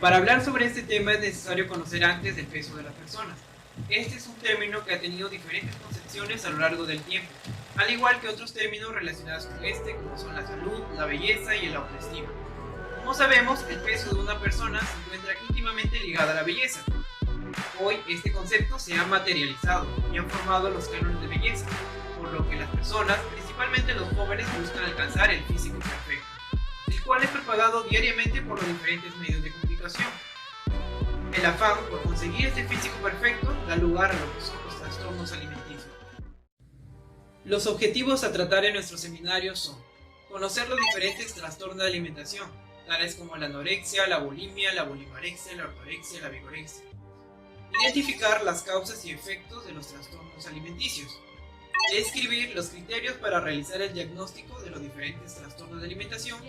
Para hablar sobre este tema es necesario conocer antes el peso de las personas. Este es un término que ha tenido diferentes concepciones a lo largo del tiempo, al igual que otros términos relacionados con este, como son la salud, la belleza y el autoestima. Como sabemos, el peso de una persona se encuentra íntimamente ligado a la belleza. Hoy este concepto se ha materializado y han formado los cánones de belleza, por lo que las personas, principalmente los jóvenes, buscan alcanzar el físico perfecto, el cual es propagado diariamente por los diferentes medios de comunicación. El afán por conseguir este físico perfecto da lugar a lo que son los trastornos alimenticios. Los objetivos a tratar en nuestro seminario son conocer los diferentes trastornos de alimentación, tales como la anorexia, la bulimia, la bolivarexia, la ortorexia y la vigorexia. Identificar las causas y efectos de los trastornos alimenticios. Describir los criterios para realizar el diagnóstico de los diferentes trastornos de alimentación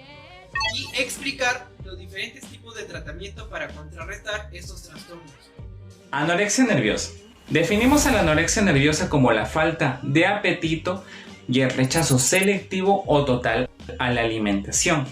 y explicar los diferentes tipos de tratamiento para contrarrestar estos trastornos. Anorexia nerviosa. Definimos a la anorexia nerviosa como la falta de apetito y el rechazo selectivo o total a la alimentación.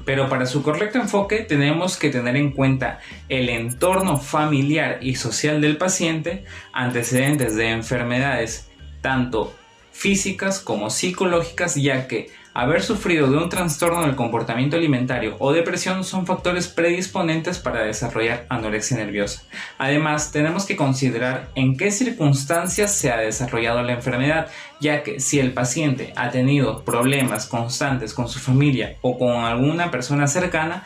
Pero para su correcto enfoque tenemos que tener en cuenta el entorno familiar y social del paciente, antecedentes de enfermedades tanto físicas como psicológicas, ya que haber sufrido de un trastorno del comportamiento alimentario o depresión son factores predisponentes para desarrollar anorexia nerviosa. Además, tenemos que considerar en qué circunstancias se ha desarrollado la enfermedad, ya que si el paciente ha tenido problemas constantes con su familia o con alguna persona cercana,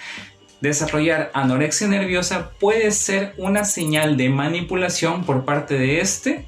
desarrollar anorexia nerviosa puede ser una señal de manipulación por parte de este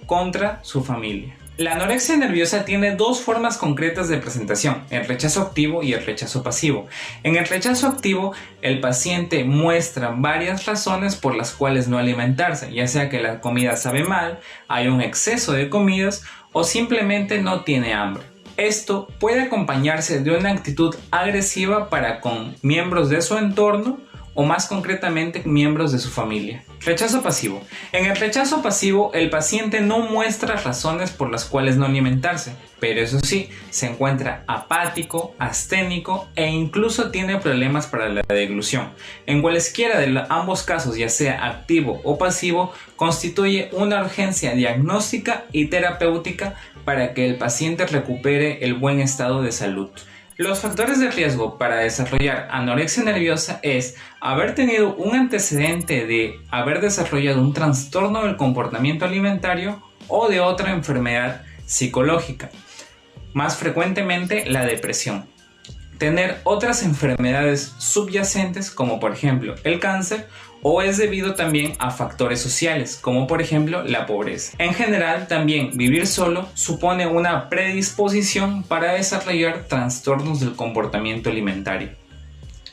contra su familia. La anorexia nerviosa tiene dos formas concretas de presentación, el rechazo activo y el rechazo pasivo. En el rechazo activo, el paciente muestra varias razones por las cuales no alimentarse, ya sea que la comida sabe mal, hay un exceso de comidas o simplemente no tiene hambre. Esto puede acompañarse de una actitud agresiva para con miembros de su entorno o más concretamente miembros de su familia. Rechazo pasivo. En el rechazo pasivo, el paciente no muestra razones por las cuales no alimentarse, pero eso sí, se encuentra apático, asténico e incluso tiene problemas para la deglución. En cualesquiera de ambos casos, ya sea activo o pasivo, constituye una urgencia diagnóstica y terapéutica para que el paciente recupere el buen estado de salud. Los factores de riesgo para desarrollar anorexia nerviosa es haber tenido un antecedente de haber desarrollado un trastorno del comportamiento alimentario o de otra enfermedad psicológica, más frecuentemente la depresión. Tener otras enfermedades subyacentes como por ejemplo el cáncer o es debido también a factores sociales como por ejemplo la pobreza. En general también vivir solo supone una predisposición para desarrollar trastornos del comportamiento alimentario.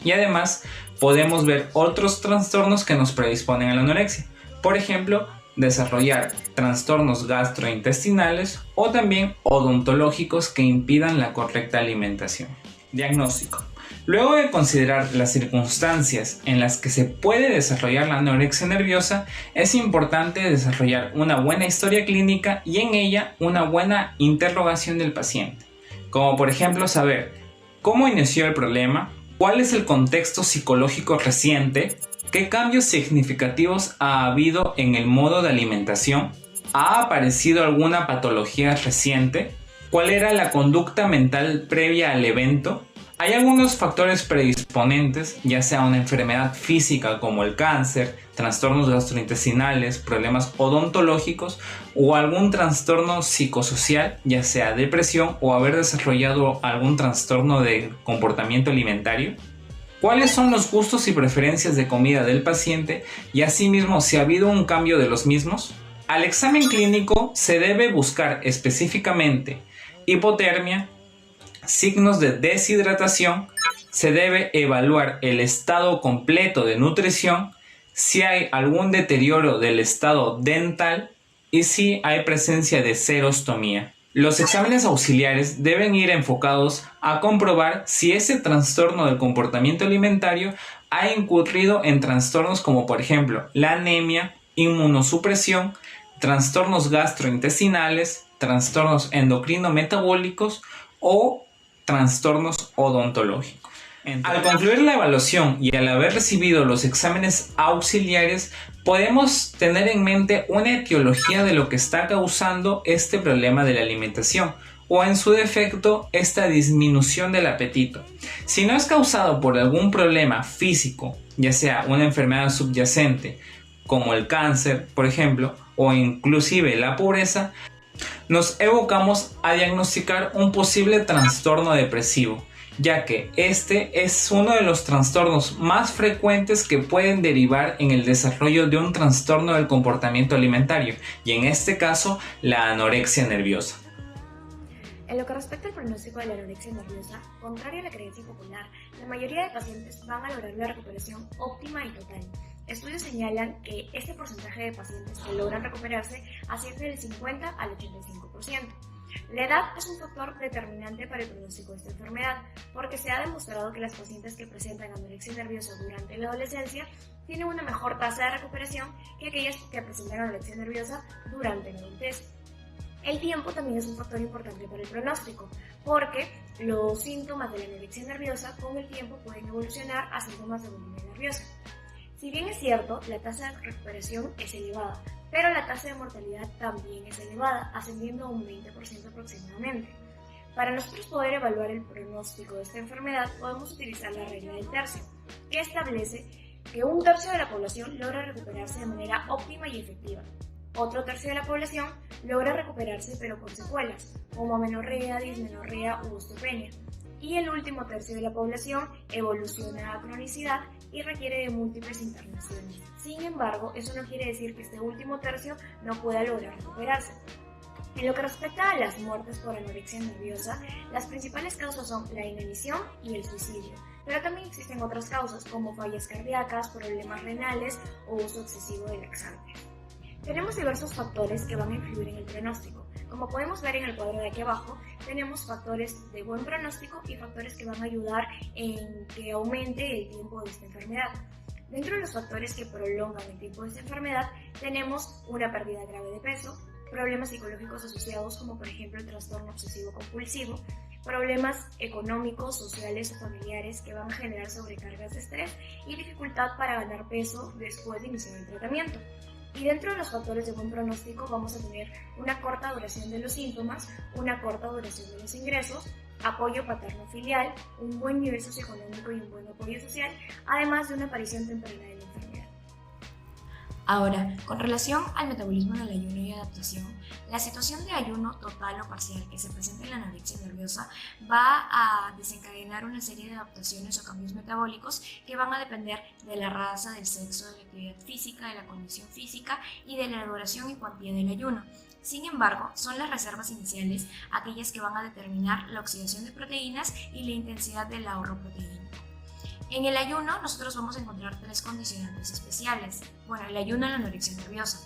Y además podemos ver otros trastornos que nos predisponen a la anorexia. Por ejemplo, desarrollar trastornos gastrointestinales o también odontológicos que impidan la correcta alimentación. Diagnóstico. Luego de considerar las circunstancias en las que se puede desarrollar la anorexia nerviosa, es importante desarrollar una buena historia clínica y en ella una buena interrogación del paciente. Como por ejemplo saber cómo inició el problema, cuál es el contexto psicológico reciente, qué cambios significativos ha habido en el modo de alimentación, ha aparecido alguna patología reciente, cuál era la conducta mental previa al evento. Hay algunos factores predisponentes, ya sea una enfermedad física como el cáncer, trastornos gastrointestinales, problemas odontológicos o algún trastorno psicosocial, ya sea depresión o haber desarrollado algún trastorno de comportamiento alimentario. ¿Cuáles son los gustos y preferencias de comida del paciente y asimismo si ha habido un cambio de los mismos? Al examen clínico se debe buscar específicamente hipotermia, signos de deshidratación, se debe evaluar el estado completo de nutrición, si hay algún deterioro del estado dental y si hay presencia de serostomía. Los exámenes auxiliares deben ir enfocados a comprobar si ese trastorno del comportamiento alimentario ha incurrido en trastornos como por ejemplo la anemia, inmunosupresión, trastornos gastrointestinales, trastornos endocrino-metabólicos o trastornos odontológicos. Al concluir la evaluación y al haber recibido los exámenes auxiliares, podemos tener en mente una etiología de lo que está causando este problema de la alimentación, o en su defecto, esta disminución del apetito. Si no es causado por algún problema físico, ya sea una enfermedad subyacente, como el cáncer, por ejemplo, o inclusive la pobreza, nos evocamos a diagnosticar un posible trastorno depresivo, ya que este es uno de los trastornos más frecuentes que pueden derivar en el desarrollo de un trastorno del comportamiento alimentario, y en este caso, la anorexia nerviosa. En lo que respecta al pronóstico de la anorexia nerviosa, contrario a la creencia popular, la mayoría de pacientes van a lograr la recuperación óptima y total. Estudios señalan que este porcentaje de pacientes que logran recuperarse asciende del 50 al 85%. La edad es un factor determinante para el pronóstico de esta enfermedad, porque se ha demostrado que las pacientes que presentan anorexia nerviosa durante la adolescencia tienen una mejor tasa de recuperación que aquellas que presentan anorexia nerviosa durante la adultez. El tiempo también es un factor importante para el pronóstico, porque los síntomas de la anorexia nerviosa con el tiempo pueden evolucionar a síntomas de bulimia nerviosa. Si bien es cierto, la tasa de recuperación es elevada, pero la tasa de mortalidad también es elevada, ascendiendo a un 20% aproximadamente. Para nosotros poder evaluar el pronóstico de esta enfermedad, podemos utilizar la regla del tercio, que establece que un tercio de la población logra recuperarse de manera óptima y efectiva. Otro tercio de la población logra recuperarse pero con secuelas, como amenorrea, dismenorrea u osteopenia. Y el último tercio de la población evoluciona a cronicidad y requiere de múltiples internaciones. Sin embargo, eso no quiere decir que este último tercio no pueda lograr recuperarse. En lo que respecta a las muertes por anorexia nerviosa, las principales causas son la inanición y el suicidio, pero también existen otras causas como fallas cardíacas, problemas renales o uso excesivo de laxantes. Tenemos diversos factores que van a influir en el pronóstico. Como podemos ver en el cuadro de aquí abajo, tenemos factores de buen pronóstico y factores que van a ayudar en que aumente el tiempo de esta enfermedad. Dentro de los factores que prolongan el tiempo de esta enfermedad, tenemos una pérdida grave de peso, problemas psicológicos asociados como por ejemplo el trastorno obsesivo-compulsivo, problemas económicos, sociales o familiares que van a generar sobrecargas de estrés y dificultad para ganar peso después de iniciar el tratamiento. Y dentro de los factores de buen pronóstico vamos a tener una corta duración de los síntomas, una corta duración de los ingresos, apoyo paterno-filial, un buen nivel socioeconómico y un buen apoyo social, además de una aparición temprana de la enfermedad. Ahora, con relación al metabolismo en el ayuno y adaptación, la situación de ayuno total o parcial que se presenta en la anorexia nerviosa va a desencadenar una serie de adaptaciones o cambios metabólicos que van a depender de la raza, del sexo, de la actividad física, de la condición física y de la duración y cuantía del ayuno. Sin embargo, son las reservas iniciales aquellas que van a determinar la oxidación de proteínas y la intensidad del ahorro proteínico. En el ayuno nosotros vamos a encontrar tres condicionantes especiales. Bueno, el ayuno en la anorexia nerviosa.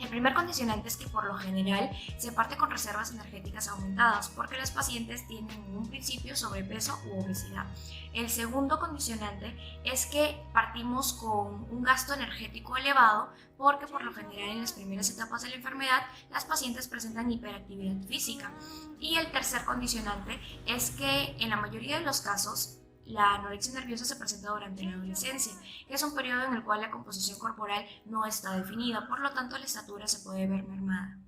El primer condicionante es que por lo general se parte con reservas energéticas aumentadas porque los pacientes tienen en un principio sobrepeso u obesidad. El segundo condicionante es que partimos con un gasto energético elevado porque por lo general en las primeras etapas de la enfermedad las pacientes presentan hiperactividad física. Y el tercer condicionante es que en la mayoría de los casos la anorexia nerviosa se presenta durante la adolescencia, que es un periodo en el cual la composición corporal no está definida, por lo tanto la estatura se puede ver mermada.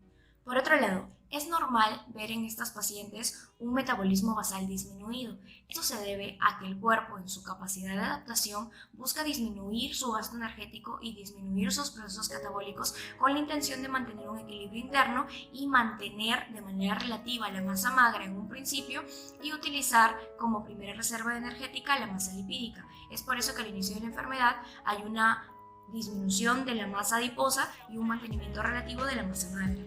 Por otro lado, es normal ver en estas pacientes un metabolismo basal disminuido. Esto se debe a que el cuerpo, en su capacidad de adaptación, busca disminuir su gasto energético y disminuir sus procesos catabólicos con la intención de mantener un equilibrio interno y mantener de manera relativa la masa magra en un principio y utilizar como primera reserva energética la masa lipídica. Es por eso que al inicio de la enfermedad hay una disminución de la masa adiposa y un mantenimiento relativo de la masa magra.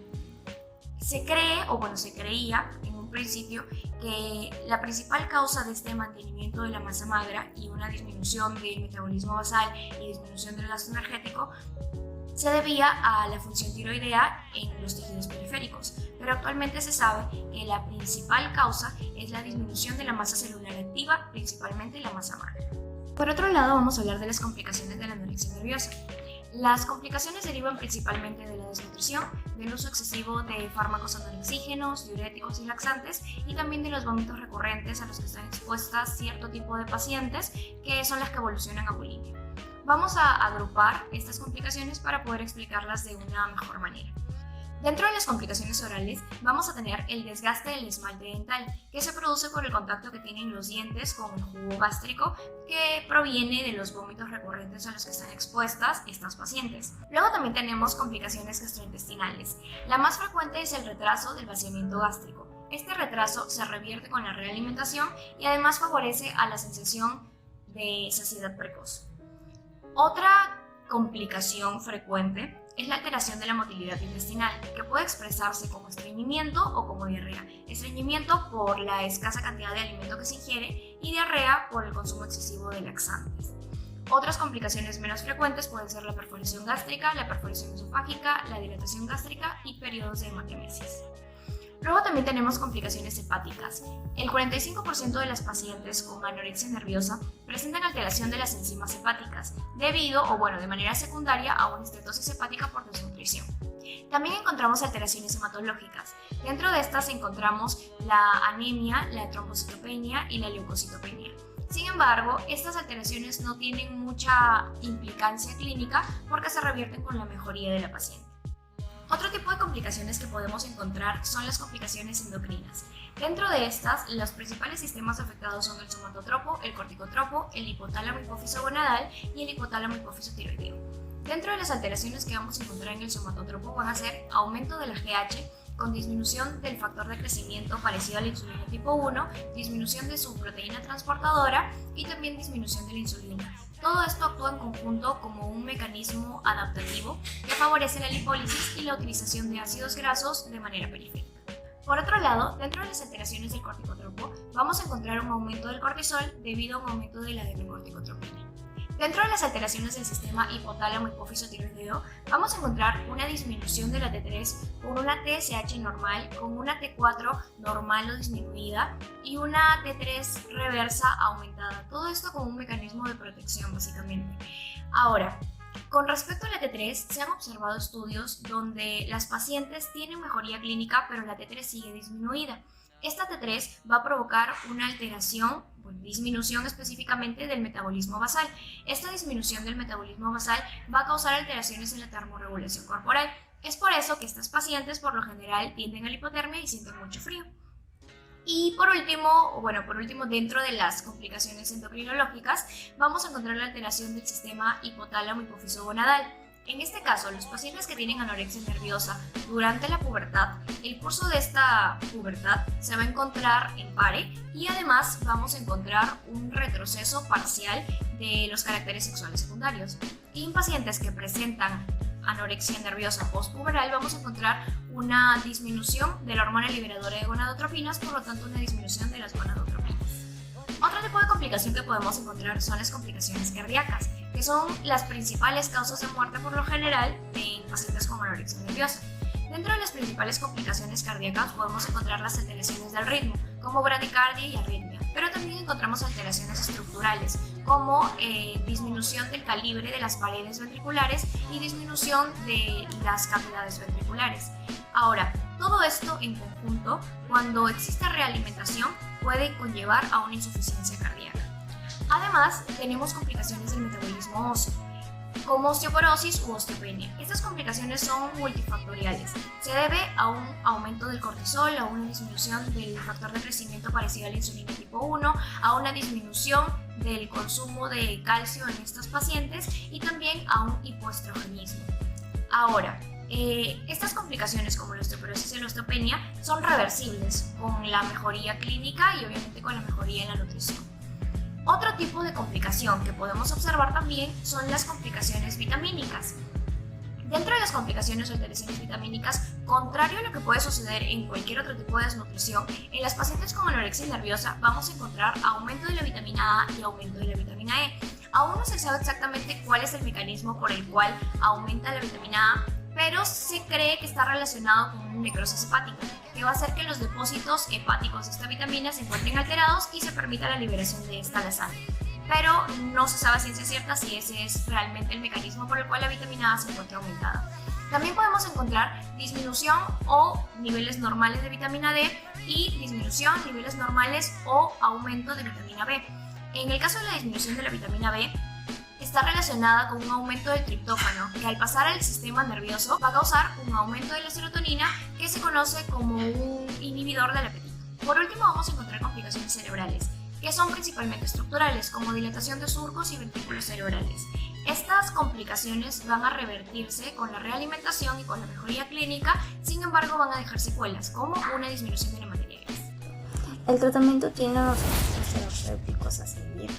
Se creía en un principio que la principal causa de este mantenimiento de la masa magra y una disminución del metabolismo basal y disminución del gasto energético se debía a la función tiroidea en los tejidos periféricos, pero actualmente se sabe que la principal causa es la disminución de la masa celular activa, principalmente la masa magra. Por otro lado, vamos a hablar de las complicaciones de la anorexia nerviosa. Las complicaciones derivan principalmente de la desnutrición, del uso excesivo de fármacos anorexígenos, diuréticos y laxantes, y también de los vómitos recurrentes a los que están expuestas cierto tipo de pacientes, que son las que evolucionan a bulimia. Vamos a agrupar estas complicaciones para poder explicarlas de una mejor manera. Dentro de las complicaciones orales vamos a tener el desgaste del esmalte dental, que se produce por el contacto que tienen los dientes con el jugo gástrico, que proviene de los vómitos recurrentes a los que están expuestas estas pacientes. Luego también tenemos complicaciones gastrointestinales. La más frecuente es el retraso del vaciamiento gástrico. Este retraso se revierte con la realimentación y además favorece a la sensación de saciedad precoz. Otra complicación frecuente es la alteración de la motilidad intestinal, que puede expresarse como estreñimiento o como diarrea. Estreñimiento por la escasa cantidad de alimento que se ingiere y diarrea por el consumo excesivo de laxantes. Otras complicaciones menos frecuentes pueden ser la perforación gástrica, la perforación esofágica, la dilatación gástrica y periodos de hematemesis. Luego también tenemos complicaciones hepáticas. El 45% de las pacientes con anorexia nerviosa presentan alteración de las enzimas hepáticas debido de manera secundaria a una estetosis hepática por desnutrición. También encontramos alteraciones hematológicas. Dentro de estas encontramos la anemia, la trombocitopenia y la leucocitopenia. Sin embargo, estas alteraciones no tienen mucha implicancia clínica porque se revierten con la mejoría de la paciente. Otro tipo de complicaciones que podemos encontrar son las complicaciones endocrinas. Dentro de estas, los principales sistemas afectados son el somatotropo, el corticotropo, el hipotálamo hipófiso gonadal y el hipotálamo hipófiso tiroideo. Dentro de las alteraciones que vamos a encontrar en el somatotropo van a ser aumento de la GH con disminución del factor de crecimiento parecido a la insulina tipo 1, disminución de su proteína transportadora y también disminución de la insulina. Todo esto actúa en conjunto como un mecanismo adaptativo que favorece la lipólisis y la utilización de ácidos grasos de manera periférica. Por otro lado, dentro de las alteraciones del corticotropo, vamos a encontrar un aumento del cortisol debido a un aumento de la D-corticotropina. Dentro de las alteraciones del sistema hipotálamo hipófiso tiroideo, vamos a encontrar una disminución de la T3 con una TSH normal, con una T4 normal o disminuida y una T3 reversa aumentada. Todo esto como un mecanismo de protección básicamente. Ahora, con respecto a la T3, se han observado estudios donde las pacientes tienen mejoría clínica, pero la T3 sigue disminuida. Esta T3 va a provocar una alteración, disminución específicamente del metabolismo basal. Esta disminución del metabolismo basal va a causar alteraciones en la termorregulación corporal. Es por eso que estas pacientes por lo general tienden a la hipotermia y sienten mucho frío. Y por último, dentro de las complicaciones endocrinológicas, vamos a encontrar la alteración del sistema hipotálamo hipófiso gonadal. En este caso, los pacientes que tienen anorexia nerviosa durante la pubertad, el curso de esta pubertad se va a encontrar en pare y además vamos a encontrar un retroceso parcial de los caracteres sexuales secundarios. Y en pacientes que presentan anorexia nerviosa postpuberal vamos a encontrar una disminución de la hormona liberadora de gonadotropinas, por lo tanto una disminución de las gonadotropinas. Otro tipo de complicación que podemos encontrar son las complicaciones cardíacas, que son las principales causas de muerte por lo general en pacientes con anorexia nerviosa. Dentro de las principales complicaciones cardíacas podemos encontrar las alteraciones del ritmo, como bradicardia y arritmia, pero también encontramos alteraciones estructurales, como disminución del calibre de las paredes ventriculares y disminución de las cavidades ventriculares. Ahora, todo esto en conjunto, cuando existe realimentación, puede conllevar a una insuficiencia cardíaca. Además, tenemos complicaciones del metabolismo óseo, como osteoporosis u osteopenia. Estas complicaciones son multifactoriales. Se debe a un aumento del cortisol, a una disminución del factor de crecimiento parecido a la insulina tipo 1, a una disminución del consumo de calcio en estos pacientes y también a un hipoestrogenismo. Ahora, estas complicaciones como la osteoporosis y la osteopenia son reversibles con la mejoría clínica y obviamente con la mejoría en la nutrición. Otro tipo de complicación que podemos observar también son las complicaciones vitamínicas. Dentro de las complicaciones o alteraciones vitamínicas, contrario a lo que puede suceder en cualquier otro tipo de desnutrición, en las pacientes con anorexia nerviosa vamos a encontrar aumento de la vitamina A y aumento de la vitamina E. Aún no se sabe exactamente cuál es el mecanismo por el cual aumenta la vitamina A, pero se cree que está relacionado con una necrosis hepática, que va a hacer que los depósitos hepáticos de esta vitamina se encuentren alterados y se permita la liberación de esta a la sangre. pero no se sabe a ciencia cierta si ese es realmente el mecanismo por el cual la vitamina A se encuentra aumentada. También podemos encontrar disminución o niveles normales de vitamina D y disminución, niveles normales o aumento de vitamina B. En el caso de la disminución de la vitamina B, está relacionada con un aumento del triptófano, que al pasar al sistema nervioso va a causar un aumento de la serotonina, que se conoce como un inhibidor del apetito. Por último, vamos a encontrar complicaciones cerebrales, que son principalmente estructurales, como dilatación de surcos y ventrículos cerebrales. Estas complicaciones van a revertirse con la realimentación y con la mejoría clínica, sin embargo van a dejar secuelas, como una disminución de la materia gris. El tratamiento tiene unos pasos terapéuticos a seguir.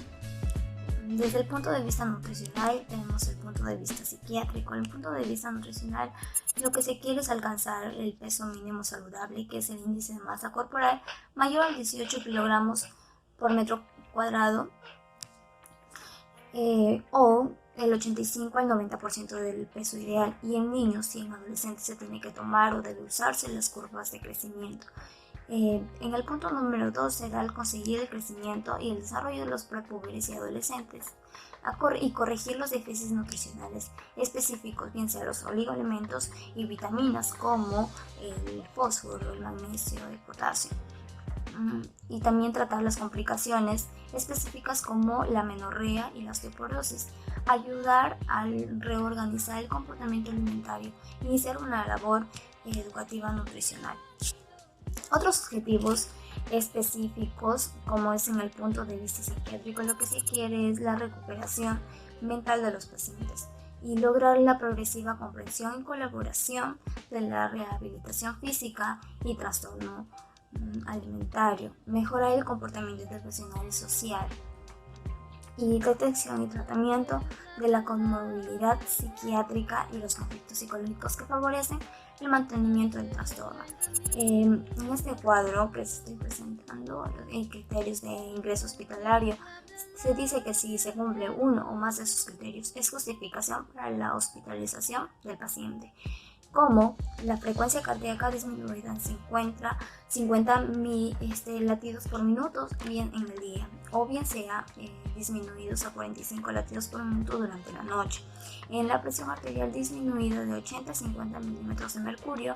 Desde el punto de vista nutricional tenemos el punto de vista psiquiátrico. En el punto de vista nutricional, lo que se quiere es alcanzar el peso mínimo saludable, que es el índice de masa corporal mayor a 18 kilogramos por metro cuadrado, o el 85 al 90% del peso ideal. Y en niños y en adolescentes se tiene que tomar o debe usarse las curvas de crecimiento. En el punto número 2 será el conseguir el crecimiento y el desarrollo de los prepúberes y adolescentes y corregir los déficits nutricionales específicos, bien sea los oligoelementos y vitaminas como el fósforo, el magnesio, el potasio. Y también tratar las complicaciones específicas como la menorrea y la osteoporosis, ayudar a reorganizar el comportamiento alimentario, iniciar una labor educativa nutricional. Otros objetivos específicos, como es en el punto de vista psiquiátrico, lo que se quiere es la recuperación mental de los pacientes y lograr la progresiva comprensión y colaboración de la rehabilitación física y trastorno alimentario, mejorar el comportamiento interpersonal y social, y detección y tratamiento de la comorbilidad psiquiátrica y los conflictos psicológicos que favorecen el mantenimiento del trastorno. En este cuadro que estoy presentando, en criterios de ingreso hospitalario, se dice que si se cumple uno o más de esos criterios es justificación para la hospitalización del paciente, como la frecuencia cardíaca disminuida en 50 latidos por minuto bien en el día, o bien sea disminuidos a 45 latidos por minuto durante la noche. En la presión arterial disminuida de 80 a 50 milímetros de mercurio,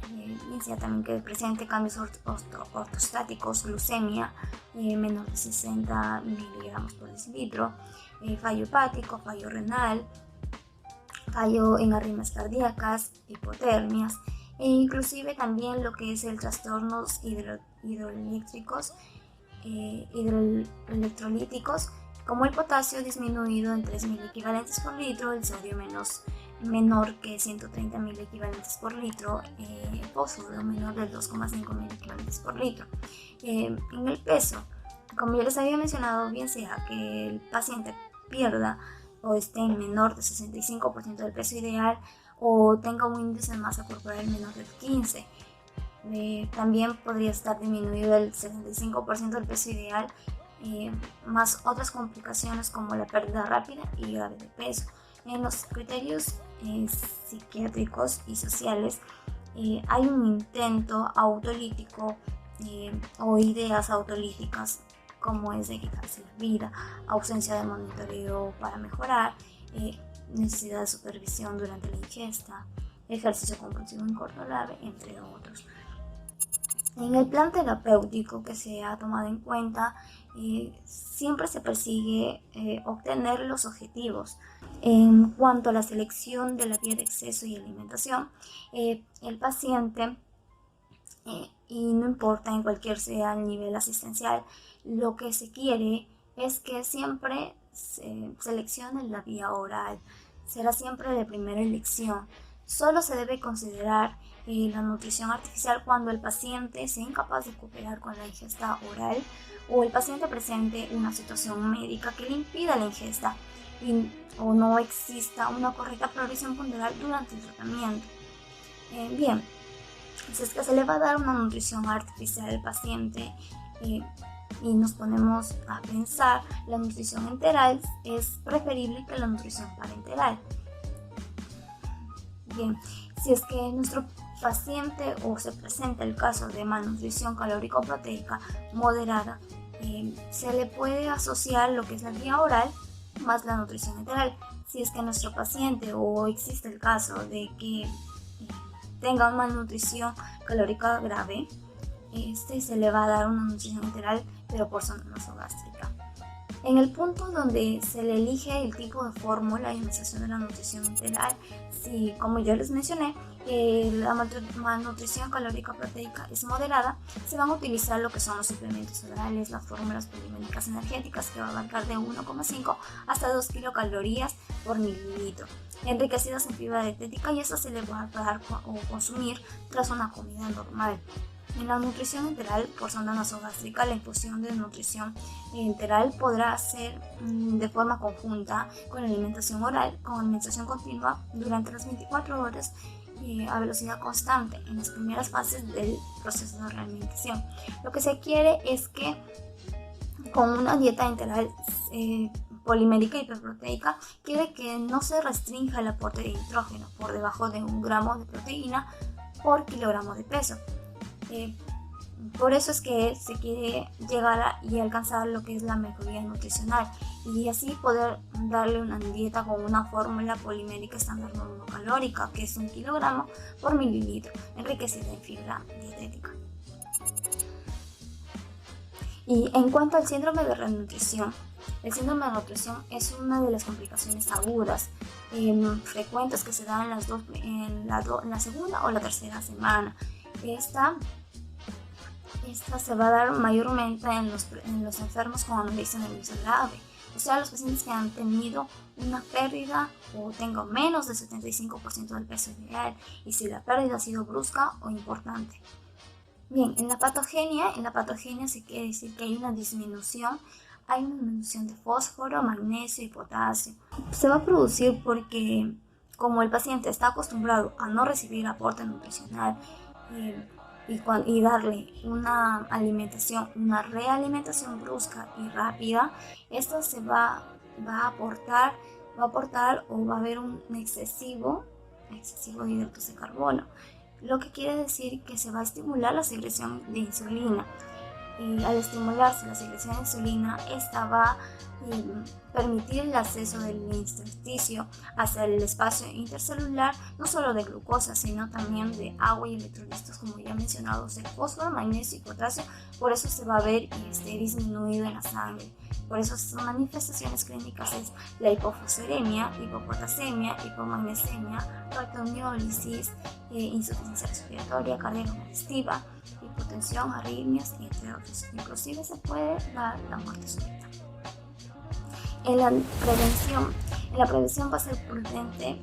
bien sea también que presente cambios ortostáticos, glucemia menor de 60 miligramos por decilitro, fallo hepático, fallo renal, fallo en arritmias cardíacas, hipotermias, e inclusive también lo que es el trastornos hidroelectrolíticos, como el potasio disminuido en 3.000 equivalentes por litro, el sodio menor que 130.000 equivalentes por litro, el fósforo menor de 2.5.000 equivalentes por litro. En el peso, como ya les había mencionado, bien sea que el paciente pierda o esté en menor de 65% del peso ideal o tenga un índice de masa corporal menor del 15%. También podría estar disminuido el 75% del peso ideal, más otras complicaciones como la pérdida rápida y grave de peso. En los criterios psiquiátricos y sociales hay un intento autolítico o ideas autolíticas, como es de quitarse la vida, ausencia de monitoreo para mejorar, necesidad de supervisión durante la ingesta, ejercicio compulsivo incontrolable, entre otros. En el plan terapéutico que se ha tomado en cuenta, siempre se persigue obtener los objetivos. En cuanto a la selección de la vía de acceso y alimentación, el paciente, y no importa en cualquier sea el nivel asistencial, lo que se quiere es que siempre se seleccione la vía oral. Será siempre de primera elección. Solo se debe considerar la nutrición artificial cuando el paciente sea incapaz de cooperar con la ingesta oral o el paciente presente una situación médica que le impida la ingesta o no exista una correcta progresión ponderal durante el tratamiento. Bien, si es que se le va a dar una nutrición artificial al paciente y nos ponemos a pensar, la nutrición enteral es preferible que la nutrición parenteral. Bien, si es que nuestro paciente o se presenta el caso de malnutrición calórico-proteica moderada, Se le puede asociar lo que es la vía oral más la nutrición enteral. Si es que nuestro paciente o existe el caso de que tenga una malnutrición calórica grave, se le va a dar una nutrición enteral, pero por zona nasogástrica. En el punto donde se le elige el tipo de fórmula y administración de la nutrición enteral, si, como yo les mencioné, la malnutrición calórica proteica es moderada, se van a utilizar lo que son los suplementos orales, las fórmulas poliménicas energéticas, que va a abarcar de 1,5 hasta 2 kilocalorías por mililitro, enriquecidas en fibra dietética, y eso se le va a dar o consumir tras una comida normal. En la nutrición enteral por sonda nasogástrica, la infusión de nutrición enteral podrá ser de forma conjunta con la alimentación oral, con alimentación continua durante las 24 horas a velocidad constante en las primeras fases del proceso de realimentación. Lo que se quiere es que con una dieta enteral polimérica y hiperproteica, quiere que no se restrinja el aporte de nitrógeno por debajo de 1 gramo de proteína por kilogramo de peso. Por eso es que se quiere llegar y alcanzar lo que es la mejoría nutricional y así poder darle una dieta con una fórmula polimérica estándar normocalórica, que es 1 kilogramo por mililitro, enriquecida en fibra dietética. Y en cuanto al síndrome de desnutrición, el síndrome de desnutrición es una de las complicaciones agudas frecuentes que se dan en la segunda o la tercera semana. Esta se va a dar mayormente en los enfermos con anorexia nerviosa grave, o sea, los pacientes que han tenido una pérdida o tengan menos del 75% del peso ideal, y si la pérdida ha sido brusca o importante. Bien, en la patogenia se quiere decir que hay una disminución de fósforo, magnesio y potasio. Se va a producir porque, como el paciente está acostumbrado a no recibir aporte nutricional y darle una realimentación brusca y rápida, esto se va a aportar o va a haber un excesivo de hidratos de carbono, lo que quiere decir que se va a estimular la secreción de insulina. Y al estimularse la secreción de insulina, esta va a permitir el acceso del intersticio hacia el espacio intercelular, no solo de glucosa, sino también de agua y electrolitos, como ya mencionados, de fósforo, magnesio y potasio. Por eso se va a ver disminuido en la sangre. Por eso sus manifestaciones clínicas es la hipofosforemia, hipopotasemia, hipomagnesemia, rectomiólisis, insuficiencia respiratoria, cardíaco-congestiva, hipotensión, arritmias, entre otros. Inclusive se puede dar la muerte súbita. En la prevención va a ser prudente,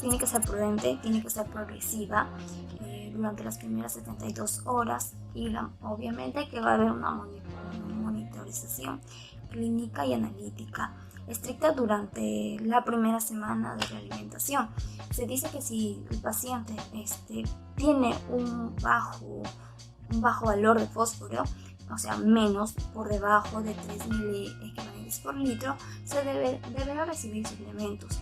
tiene que ser prudente, tiene que ser progresiva durante las primeras 72 horas y obviamente que va a haber una monitorización clínica y analítica estricta durante la primera semana de realimentación. Se dice que si el paciente tiene un bajo valor de fósforo, o sea, menos por debajo de 3 miliequivalentes por litro, se deberá recibir suplementos.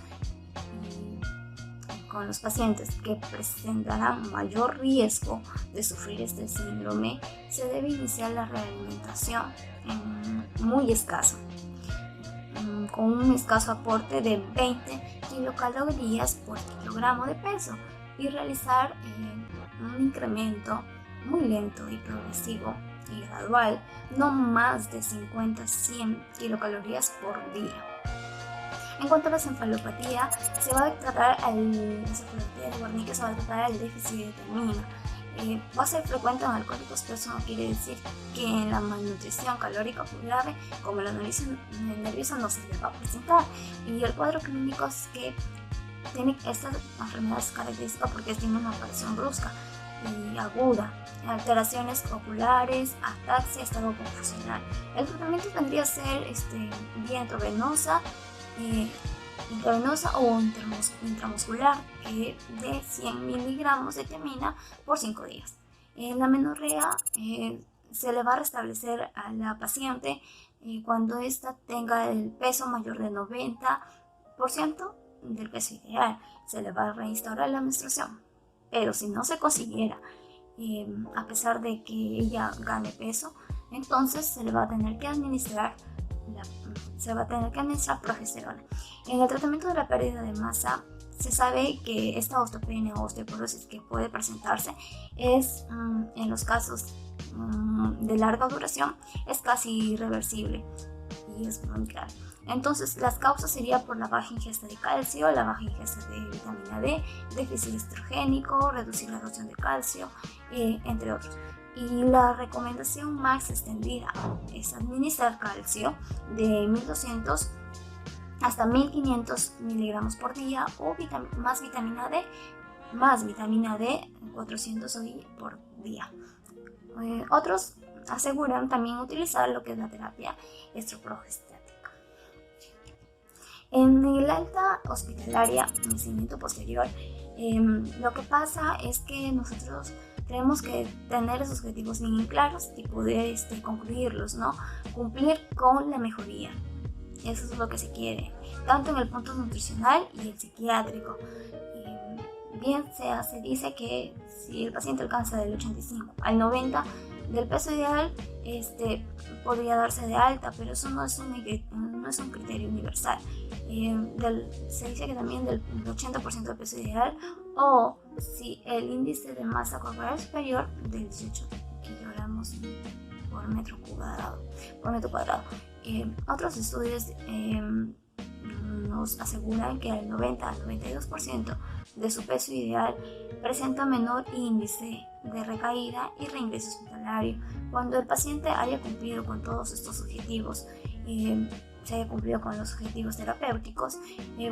Con los pacientes que presentarán mayor riesgo de sufrir este síndrome, se debe iniciar la realimentación muy escaso, con un escaso aporte de 20 kilocalorías por kilogramo de peso, y realizar un incremento muy lento y progresivo y gradual, no más de 50-100 kilocalorías por día. En cuanto a la encefalopatía, se va a tratar el déficit de vitamina. Va a ser frecuente en alcohólicos, pero eso no quiere decir que en la malnutrición calórica grave, como la anorexia nerviosa, no se le va a presentar. Y el cuadro clínico es que tiene esta enfermedad característica porque tiene una aparición brusca y aguda, alteraciones oculares, ataxia, estado confusional. El tratamiento tendría que ser vía intravenosa o intramuscular, de 100 miligramos de tiamina por 5 días. En la menorrea se le va a restablecer a la paciente cuando ésta tenga el peso mayor del 90% del peso ideal. Se le va a reinstaurar la menstruación. Pero si no se consiguiera a pesar de que ella gane peso, entonces se le va a tener que administrar progesterona. En el tratamiento de la pérdida de masa, se sabe que esta osteopenia o osteoporosis que puede presentarse es, en los casos de larga duración, es casi irreversible y es muy grave. Entonces, las causas serían por la baja ingesta de calcio, la baja ingesta de vitamina D, déficit estrogénico, reducir la absorción de calcio, entre otros. Y la recomendación más extendida es administrar calcio de 1200 hasta 1500 miligramos por día o más vitamina D 400 por día. Otros aseguran también utilizar lo que es la terapia estroprogestática. En el alta hospitalaria, nacimiento posterior, lo que pasa es que nosotros tenemos que tener esos objetivos bien claros y poder concluirlos, ¿no? Cumplir con la mejoría. Eso es lo que se quiere, tanto en el punto nutricional y el psiquiátrico. Bien se dice que si el paciente alcanza del 85 al 90 del peso ideal, podría darse de alta, pero eso no es un criterio universal. Se dice que también del 80% del peso ideal, o si el índice de masa corporal superior del 18 kilogramos por metro cuadrado. Otros estudios nos aseguran que el 90 al 92% de su peso ideal presenta menor índice de recaída y reingreso hospitalario. Cuando el paciente haya cumplido con todos estos objetivos, se haya cumplido con los objetivos terapéuticos,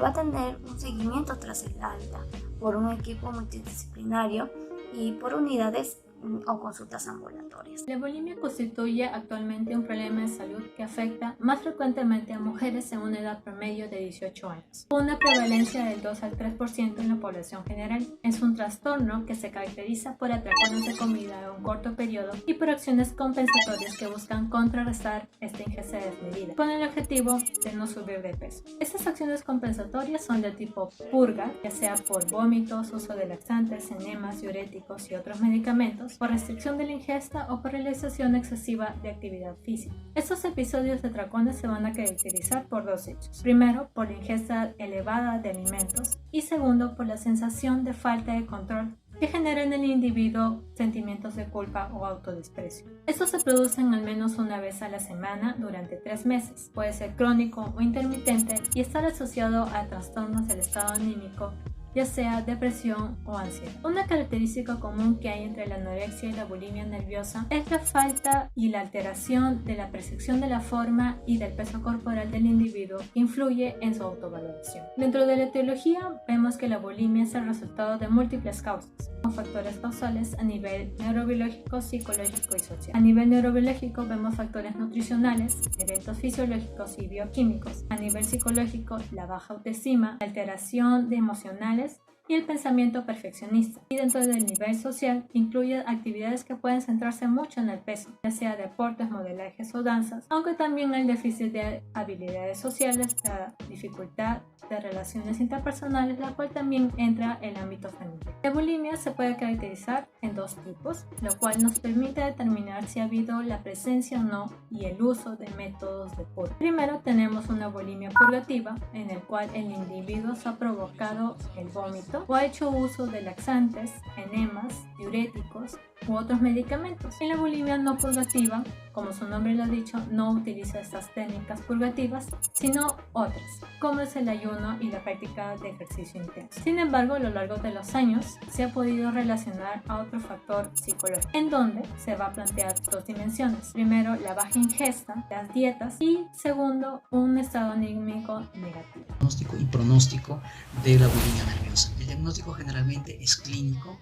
va a tener un seguimiento tras el alta por un equipo multidisciplinario y por unidades o consultas ambulatorias. La bulimia constituye actualmente un problema de salud que afecta más frecuentemente a mujeres en una edad promedio de 18 años, con una prevalencia del 2 al 3% en la población general. Es un trastorno que se caracteriza por atracones de comida en un corto periodo y por acciones compensatorias que buscan contrarrestar esta ingesta desmedida, con el objetivo de no subir de peso. Estas acciones compensatorias son de tipo purga, ya sea por vómitos, uso de laxantes, enemas, diuréticos y otros medicamentos, por restricción de la ingesta o por realización excesiva de actividad física. Estos episodios de atracones se van a caracterizar por dos hechos. Primero, por la ingesta elevada de alimentos y segundo, por la sensación de falta de control que genera en el individuo sentimientos de culpa o autodesprecio. Estos se producen al menos una vez a la semana durante 3 meses. Puede ser crónico o intermitente y estar asociado a trastornos del estado anímico, ya sea depresión o ansiedad. Una característica común que hay entre la anorexia y la bulimia nerviosa es la falta y la alteración de la percepción de la forma y del peso corporal del individuo que influye en su autovaloración. Dentro de la etiología vemos que la bulimia es el resultado de múltiples causas, con factores causales a nivel neurobiológico, psicológico y social. A nivel neurobiológico vemos factores nutricionales, eventos fisiológicos y bioquímicos. A nivel psicológico, la baja autoestima, alteración de emocionales y el pensamiento perfeccionista. Y dentro del nivel social incluye actividades que pueden centrarse mucho en el peso, ya sea deportes, modelajes o danzas, aunque también el déficit de habilidades sociales, la dificultad de relaciones interpersonales, la cual también entra en el ámbito familiar. La bulimia se puede caracterizar en 2 tipos, lo cual nos permite determinar si ha habido la presencia o no y el uso de métodos de purga. Primero tenemos una bulimia purgativa, en el cual el individuo se ha provocado el vómito o ha hecho uso de laxantes, enemas, diuréticos u otros medicamentos. En la bulimia no purgativa, como su nombre lo ha dicho, no utiliza estas técnicas purgativas, sino otras, como es el ayuno y la práctica de ejercicio intenso. Sin embargo, a lo largo de los años se ha podido relacionar a otro factor psicológico, en donde se va a plantear 2 dimensiones. Primero, la baja ingesta, las dietas, y segundo, un estado anímico negativo. Diagnóstico y pronóstico de la bulimia nerviosa. El diagnóstico generalmente es clínico,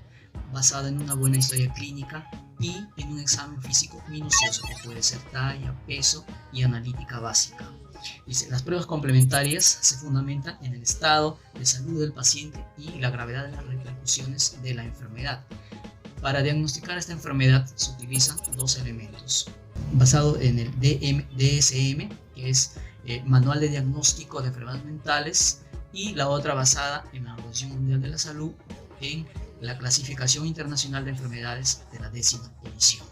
basado en una buena historia clínica y en un examen físico minucioso que puede ser talla, peso y analítica básica. Dice, las pruebas complementarias se fundamentan en el estado de salud del paciente y la gravedad de las repercusiones de la enfermedad. Para diagnosticar esta enfermedad se utilizan 2 elementos, basado en el DSM, que es Manual de Diagnóstico de Enfermedades Mentales, y la otra basada en la Organización Mundial de la Salud, en la Clasificación Internacional de Enfermedades de la 10ª edición.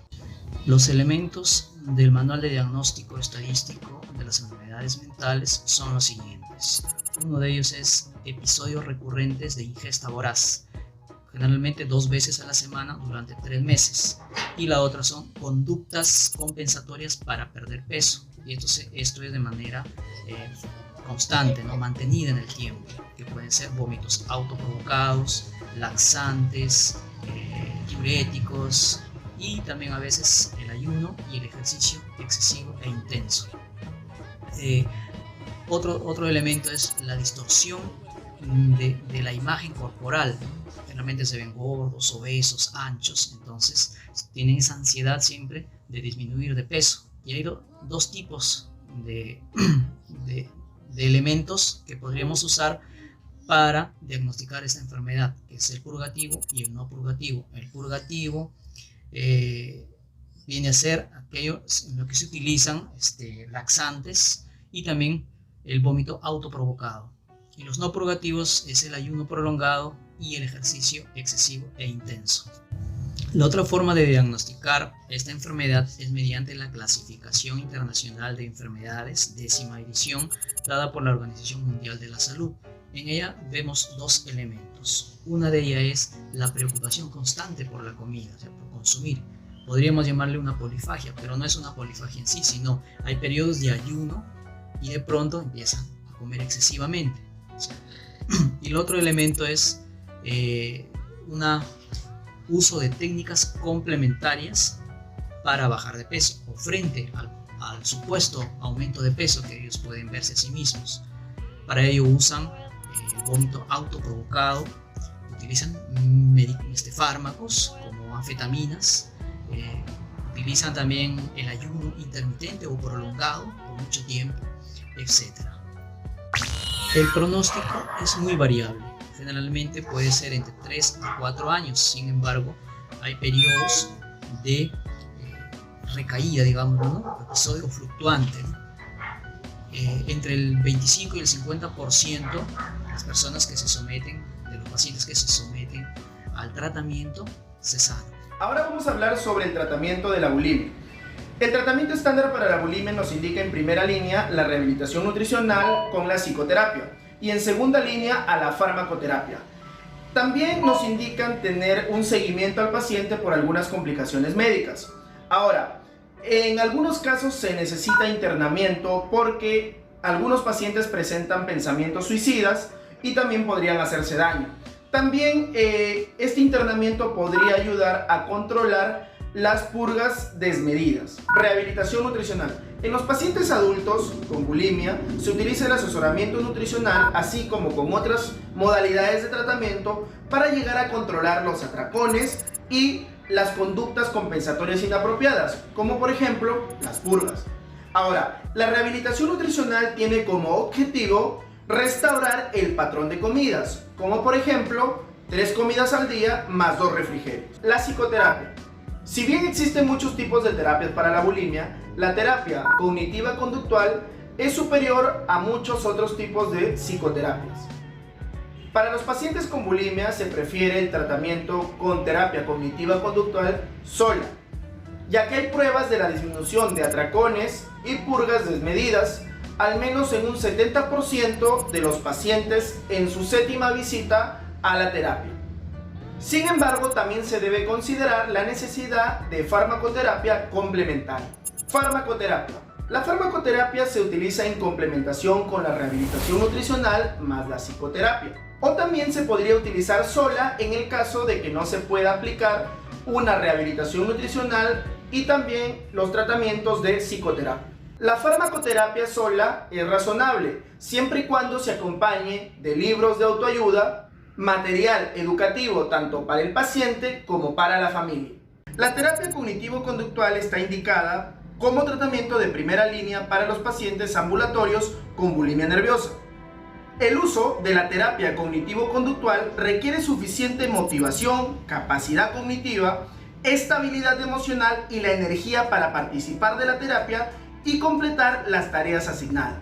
Los elementos del Manual de Diagnóstico Estadístico de las Enfermedades Mentales son los siguientes. Uno de ellos es episodios recurrentes de ingesta voraz, generalmente 2 veces a la semana durante 3 meses. Y la otra son conductas compensatorias para perder peso. Y esto es de manera constante, ¿no? Mantenida en el tiempo, que pueden ser vómitos autoprovocados, laxantes, diuréticos, y también a veces el ayuno y el ejercicio excesivo e intenso. Otro elemento es la distorsión de la imagen corporal. Generalmente se ven gordos, obesos, anchos, entonces tienen esa ansiedad siempre de disminuir de peso. Y hay dos tipos de elementos que podríamos usar para diagnosticar esta enfermedad, que es el purgativo y el no purgativo. El purgativo viene a ser aquello en lo que se utilizan laxantes y también el vómito autoprovocado. Y los no purgativos es el ayuno prolongado y el ejercicio excesivo e intenso. La otra forma de diagnosticar esta enfermedad es mediante la Clasificación Internacional de Enfermedades, 10ª edición, dada por la Organización Mundial de la Salud. En ella vemos 2 elementos. Una de ellas es la preocupación constante por la comida, o sea, por consumir. Podríamos llamarle una polifagia, pero no es una polifagia en sí, sino hay periodos de ayuno y de pronto empiezan a comer excesivamente. O sea, y el otro elemento es un uso de técnicas complementarias para bajar de peso o frente al supuesto aumento de peso que ellos pueden verse a sí mismos. Para ello usan el vómito autoprovocado, utilizan fármacos como anfetaminas, utilizan también el ayuno intermitente o prolongado por mucho tiempo, etc. El pronóstico es muy variable. Generalmente puede ser entre 3 a 4 años, sin embargo, hay periodos de recaída, digamos, ¿no? Episodio fluctuante, ¿no? Entre el 25 y el 50% de las personas que se someten, de los pacientes que se someten al tratamiento, se sanan. Ahora vamos a hablar sobre el tratamiento de la bulimia. El tratamiento estándar para la bulimia nos indica en primera línea la rehabilitación nutricional con la psicoterapia y en segunda línea a la farmacoterapia. También nos indican tener un seguimiento al paciente por algunas complicaciones médicas. Ahora, en algunos casos se necesita internamiento porque algunos pacientes presentan pensamientos suicidas y también podrían hacerse daño. También este internamiento podría ayudar a controlar las purgas desmedidas. Rehabilitación nutricional. En los pacientes adultos con bulimia se utiliza el asesoramiento nutricional así como con otras modalidades de tratamiento para llegar a controlar los atracones y las conductas compensatorias inapropiadas, como por ejemplo las purgas. Ahora, la rehabilitación nutricional tiene como objetivo restaurar el patrón de comidas, como por ejemplo 3 comidas al día más 2 refrigerios. La psicoterapia. Si bien existen muchos tipos de terapias para la bulimia, la terapia cognitiva conductual es superior a muchos otros tipos de psicoterapias. Para los pacientes con bulimia se prefiere el tratamiento con terapia cognitiva conductual sola, ya que hay pruebas de la disminución de atracones y purgas desmedidas, al menos en un 70% de los pacientes en su 7ª visita a la terapia. Sin embargo, también se debe considerar la necesidad de farmacoterapia complementaria. Farmacoterapia. La farmacoterapia se utiliza en complementación con la rehabilitación nutricional más la psicoterapia. O también se podría utilizar sola en el caso de que no se pueda aplicar una rehabilitación nutricional y también los tratamientos de psicoterapia. La farmacoterapia sola es razonable, siempre y cuando se acompañe de libros de autoayuda, material educativo tanto para el paciente como para la familia. La terapia cognitivo-conductual está indicada como tratamiento de primera línea para los pacientes ambulatorios con bulimia nerviosa. El uso de la terapia cognitivo-conductual requiere suficiente motivación, capacidad cognitiva, estabilidad emocional y la energía para participar de la terapia y completar las tareas asignadas.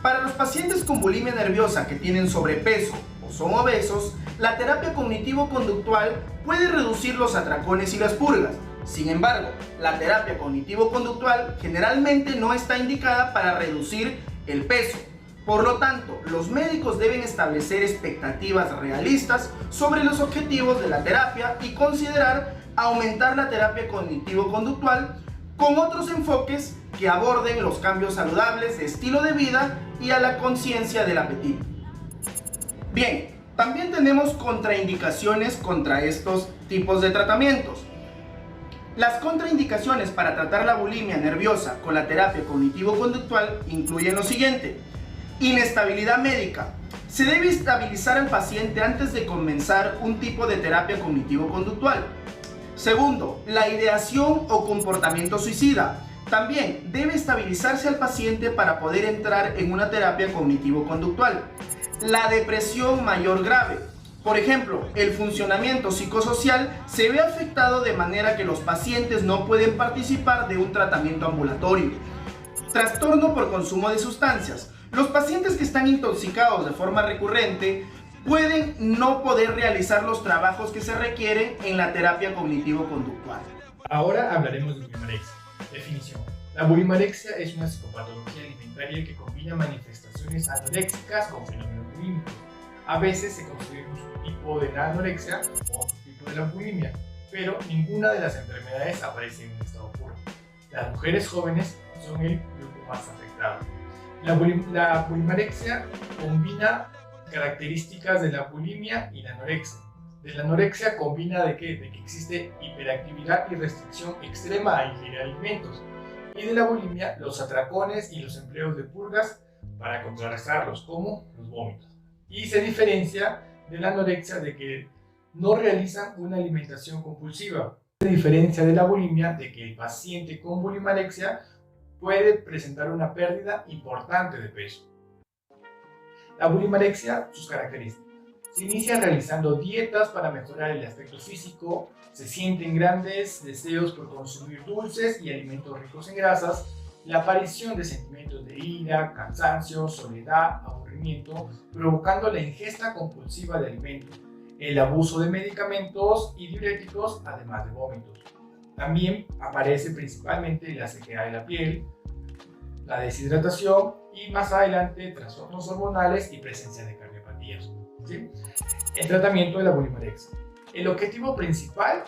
Para los pacientes con bulimia nerviosa que tienen sobrepeso o o son obesos, la terapia cognitivo-conductual puede reducir los atracones y las purgas. Sin embargo, la terapia cognitivo-conductual generalmente no está indicada para reducir el peso. Por lo tanto, los médicos deben establecer expectativas realistas sobre los objetivos de la terapia y considerar aumentar la terapia cognitivo-conductual con otros enfoques que aborden los cambios saludables de estilo de vida y a la conciencia del apetito. Bien, también tenemos contraindicaciones contra estos tipos de tratamientos. Las contraindicaciones para tratar la bulimia nerviosa con la terapia cognitivo-conductual incluyen lo siguiente: inestabilidad médica. Se debe estabilizar al paciente antes de comenzar un tipo de terapia cognitivo-conductual. Segundo, la ideación o comportamiento suicida. También debe estabilizarse al paciente para poder entrar en una terapia cognitivo-conductual. La depresión mayor grave. Por ejemplo, el funcionamiento psicosocial se ve afectado de manera que los pacientes no pueden participar de un tratamiento ambulatorio. Trastorno por consumo de sustancias. Los pacientes que están intoxicados de forma recurrente pueden no poder realizar los trabajos que se requieren en la terapia cognitivo-conductual. Ahora hablaremos de bulimorexia. Definición. La bulimorexia es una psicopatología alimentaria que combina manifestaciones anoréxicas con fenómenos bulímicos. A veces se considera un subtipo de la anorexia o un subtipo de la bulimia, pero ninguna de las enfermedades aparece en un estado puro. Las mujeres jóvenes son el grupo más afectado. La bulimorexia combina características de la bulimia y la anorexia. De la anorexia combina de que existe hiperactividad y restricción extrema a ingerir alimentos. Y de la bulimia, los atracones y los empleos de purgas para contrarrestarlos, como los vómitos. Y se diferencia de la anorexia de que no realizan una alimentación compulsiva. Se diferencia de la bulimia de que el paciente con bulimorexia puede presentar una pérdida importante de peso. La bulimorexia, sus características. Se inicia realizando dietas para mejorar el aspecto físico, se sienten grandes deseos por consumir dulces y alimentos ricos en grasas, la aparición de sentimientos de ira, cansancio, soledad, aburrimiento, provocando la ingesta compulsiva de alimentos, el abuso de medicamentos y diuréticos, además de vómitos. También aparece principalmente la sequedad de la piel, la deshidratación y más adelante trastornos hormonales y presencia de cardiopatías. ¿Sí? El tratamiento de la bulimorexia. El objetivo principal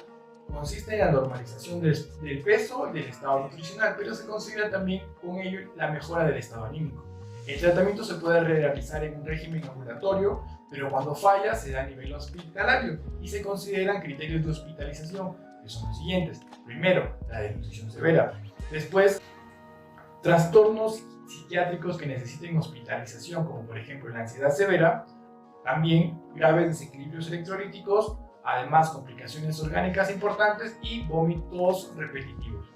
consiste en la normalización del peso y del estado nutricional, pero se considera también con ello la mejora del estado anímico. El tratamiento se puede realizar en un régimen ambulatorio, pero cuando falla se da a nivel hospitalario y se consideran criterios de hospitalización, que son los siguientes. Primero, la desnutrición severa. Después, trastornos psiquiátricos que necesiten hospitalización, como por ejemplo la ansiedad severa. También graves desequilibrios electrolíticos, además complicaciones orgánicas importantes y vómitos repetitivos.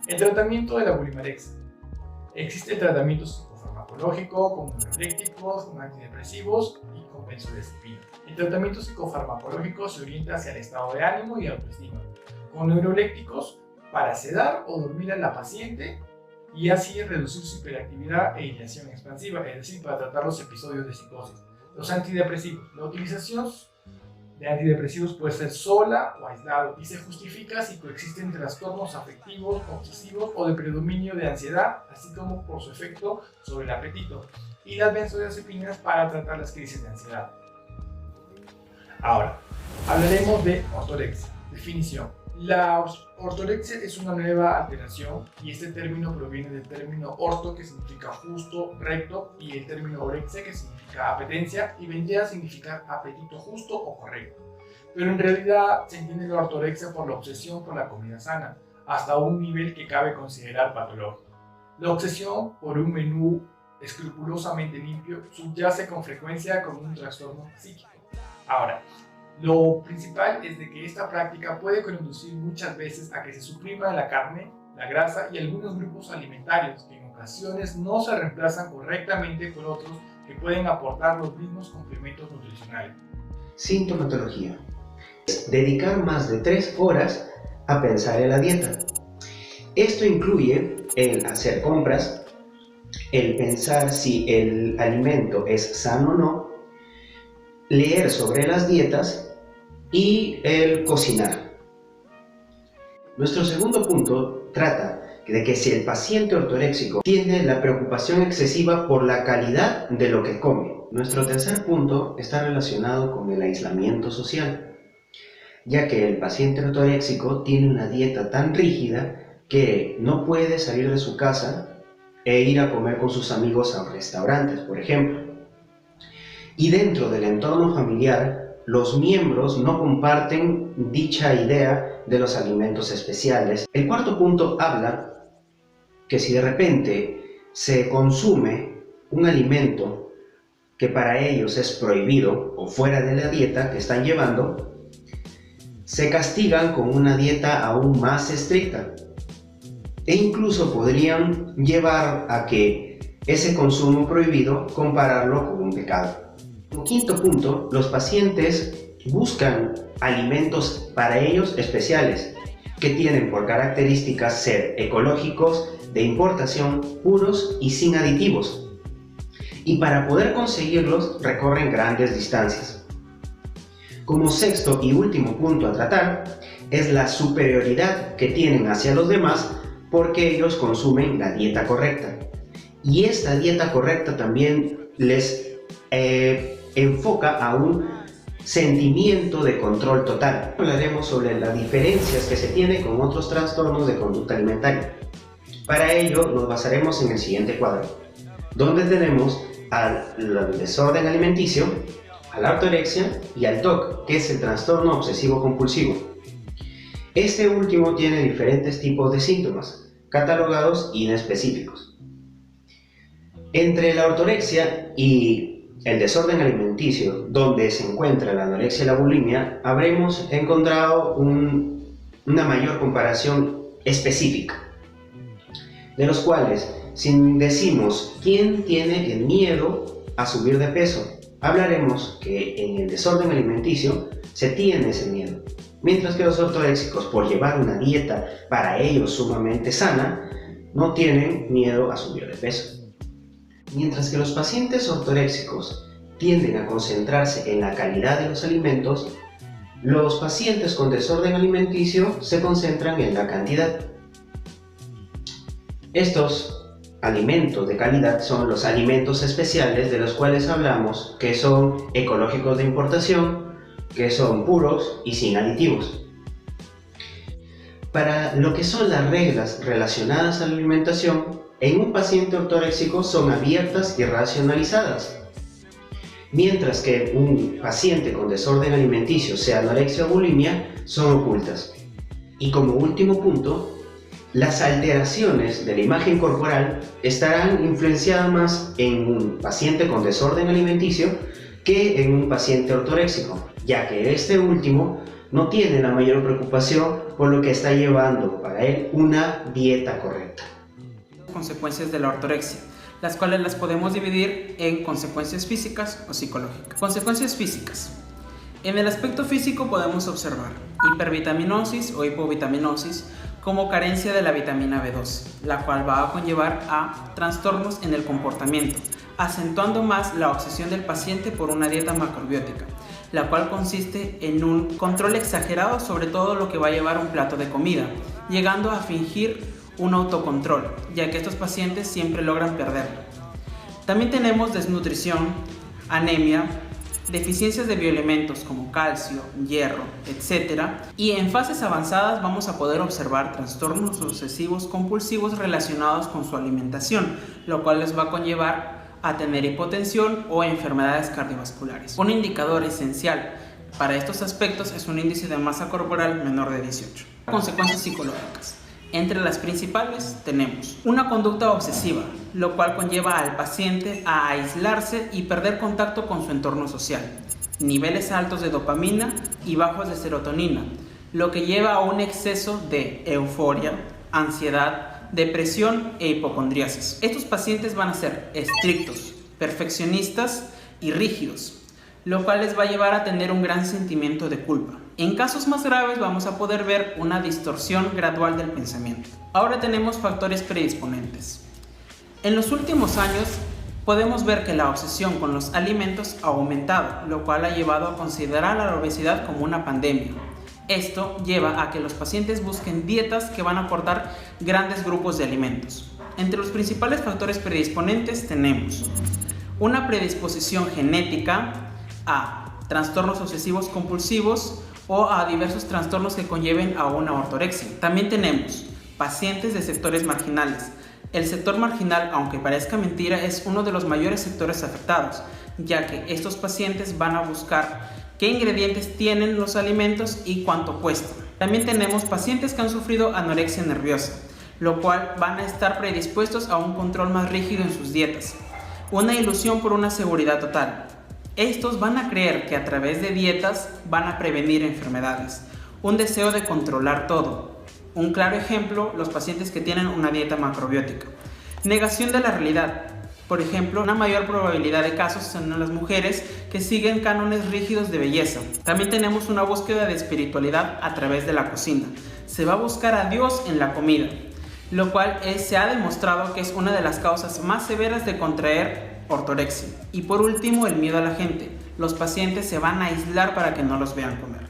El tratamiento de la bulimorexia. Existe el tratamiento psicofarmacológico con neurolécticos, con antidepresivos y con benzodiazepinas. El tratamiento psicofarmacológico se orienta hacia el estado de ánimo y autoestima, con neurolécticos para sedar o dormir a la paciente y así reducir su hiperactividad e ideación expansiva, es decir, para tratar los episodios de psicosis. Los antidepresivos. La utilización de antidepresivos puede ser sola o aislado y se justifica si coexisten trastornos afectivos, obsesivos o de predominio de ansiedad, así como por su efecto sobre el apetito. Y las benzodiazepinas para tratar las crisis de ansiedad. Ahora, hablaremos de ortorexia. Definición. La ortorexia es una nueva alteración y este término proviene del término orto, que significa justo, recto, y el término orexia, que significa apetencia, y vendría a significar apetito justo o correcto. Pero en realidad se entiende la ortorexia por la obsesión por la comida sana, hasta un nivel que cabe considerar patológico. La obsesión por un menú escrupulosamente limpio subyace con frecuencia como un trastorno psíquico. Ahora, lo principal es de que esta práctica puede conducir muchas veces a que se suprima la carne, la grasa y algunos grupos alimentarios que en ocasiones no se reemplazan correctamente por otros que pueden aportar los mismos complementos nutricionales. Sintomatología. Dedicar más de 3 horas a pensar en la dieta. Esto incluye el hacer compras, el pensar si el alimento es sano o no, leer sobre las dietas y el cocinar. Nuestro segundo punto trata de que si el paciente ortoréxico tiene la preocupación excesiva por la calidad de lo que come. Nuestro tercer punto está relacionado con el aislamiento social, ya que el paciente ortoréxico tiene una dieta tan rígida que no puede salir de su casa e ir a comer con sus amigos a restaurantes, por ejemplo. Y dentro del entorno familiar, los miembros no comparten dicha idea de los alimentos especiales. El cuarto punto habla que si de repente se consume un alimento que para ellos es prohibido o fuera de la dieta que están llevando, se castigan con una dieta aún más estricta e incluso podrían llevar a que ese consumo prohibido compararlo con un pecado. Como quinto punto, los pacientes buscan alimentos para ellos especiales que tienen por características ser ecológicos, de importación, puros y sin aditivos. Y para poder conseguirlos recorren grandes distancias. Como sexto y último punto a tratar es la superioridad que tienen hacia los demás porque ellos consumen la dieta correcta. Y esta dieta correcta también les enfoca a un sentimiento de control total. Hablaremos sobre las diferencias que se tiene con otros trastornos de conducta alimentaria. Para ello nos basaremos en el siguiente cuadro, donde tenemos al desorden alimenticio, a la ortorexia y al TOC, que es el trastorno obsesivo compulsivo. Este último tiene diferentes tipos de síntomas, catalogados y inespecíficos. Entre la ortorexia y el desorden alimenticio, donde se encuentra la anorexia y la bulimia, habremos encontrado una mayor comparación específica, de los cuales, si decimos quién tiene el miedo a subir de peso, hablaremos que en el desorden alimenticio se tiene ese miedo, mientras que los ortoréxicos, por llevar una dieta para ellos sumamente sana, no tienen miedo a subir de peso. Mientras que los pacientes ortoréxicos tienden a concentrarse en la calidad de los alimentos, los pacientes con desorden alimenticio se concentran en la cantidad. Estos alimentos de calidad son los alimentos especiales de los cuales hablamos, que son ecológicos de importación, que son puros y sin aditivos. Para lo que son las reglas relacionadas a la alimentación, en un paciente ortoréxico son abiertas y racionalizadas, mientras que un paciente con desorden alimenticio, sea anorexia o bulimia, son ocultas. Y como último punto, las alteraciones de la imagen corporal estarán influenciadas más en un paciente con desorden alimenticio que en un paciente ortoréxico, ya que este último no tiene la mayor preocupación por lo que está llevando para él una dieta correcta. Consecuencias de la ortorexia, las cuales las podemos dividir en consecuencias físicas o psicológicas. Consecuencias físicas. En el aspecto físico podemos observar hipervitaminosis o hipovitaminosis como carencia de la vitamina B2, la cual va a conllevar a trastornos en el comportamiento, acentuando más la obsesión del paciente por una dieta macrobiótica, la cual consiste en un control exagerado sobre todo lo que va a llevar un plato de comida, llegando a fingir un autocontrol, ya que estos pacientes siempre logran perderlo. También tenemos desnutrición, anemia, deficiencias de bioelementos como calcio, hierro, etc. Y en fases avanzadas vamos a poder observar trastornos obsesivos compulsivos relacionados con su alimentación, lo cual les va a conllevar a tener hipotensión o enfermedades cardiovasculares. Un indicador esencial para estos aspectos es un índice de masa corporal menor de 18. Consecuencias psicológicas. Entre las principales tenemos una conducta obsesiva, lo cual conlleva al paciente a aislarse y perder contacto con su entorno social, niveles altos de dopamina y bajos de serotonina, lo que lleva a un exceso de euforia, ansiedad, depresión e hipocondriasis. Estos pacientes van a ser estrictos, perfeccionistas y rígidos, lo cual les va a llevar a tener un gran sentimiento de culpa. En casos más graves vamos a poder ver una distorsión gradual del pensamiento. Ahora tenemos factores predisponentes. En los últimos años podemos ver que la obsesión con los alimentos ha aumentado, lo cual ha llevado a considerar a la obesidad como una pandemia. Esto lleva a que los pacientes busquen dietas que van a aportar grandes grupos de alimentos. Entre los principales factores predisponentes tenemos una predisposición genética a trastornos obsesivos compulsivos o a diversos trastornos que conlleven a una ortorexia. También tenemos pacientes de sectores marginales. El sector marginal, aunque parezca mentira, es uno de los mayores sectores afectados, ya que estos pacientes van a buscar qué ingredientes tienen los alimentos y cuánto cuestan. También tenemos pacientes que han sufrido anorexia nerviosa, lo cual van a estar predispuestos a un control más rígido en sus dietas. Una ilusión por una seguridad total. Estos van a creer que a través de dietas van a prevenir enfermedades. Un deseo de controlar todo. Un claro ejemplo, los pacientes que tienen una dieta macrobiótica. Negación de la realidad. Por ejemplo, una mayor probabilidad de casos son en las mujeres que siguen cánones rígidos de belleza. También tenemos una búsqueda de espiritualidad a través de la cocina. Se va a buscar a Dios en la comida, lo cual se ha demostrado que es una de las causas más severas de contraer ortorexia. Y por último, el miedo a la gente. Los pacientes se van a aislar para que no los vean comer.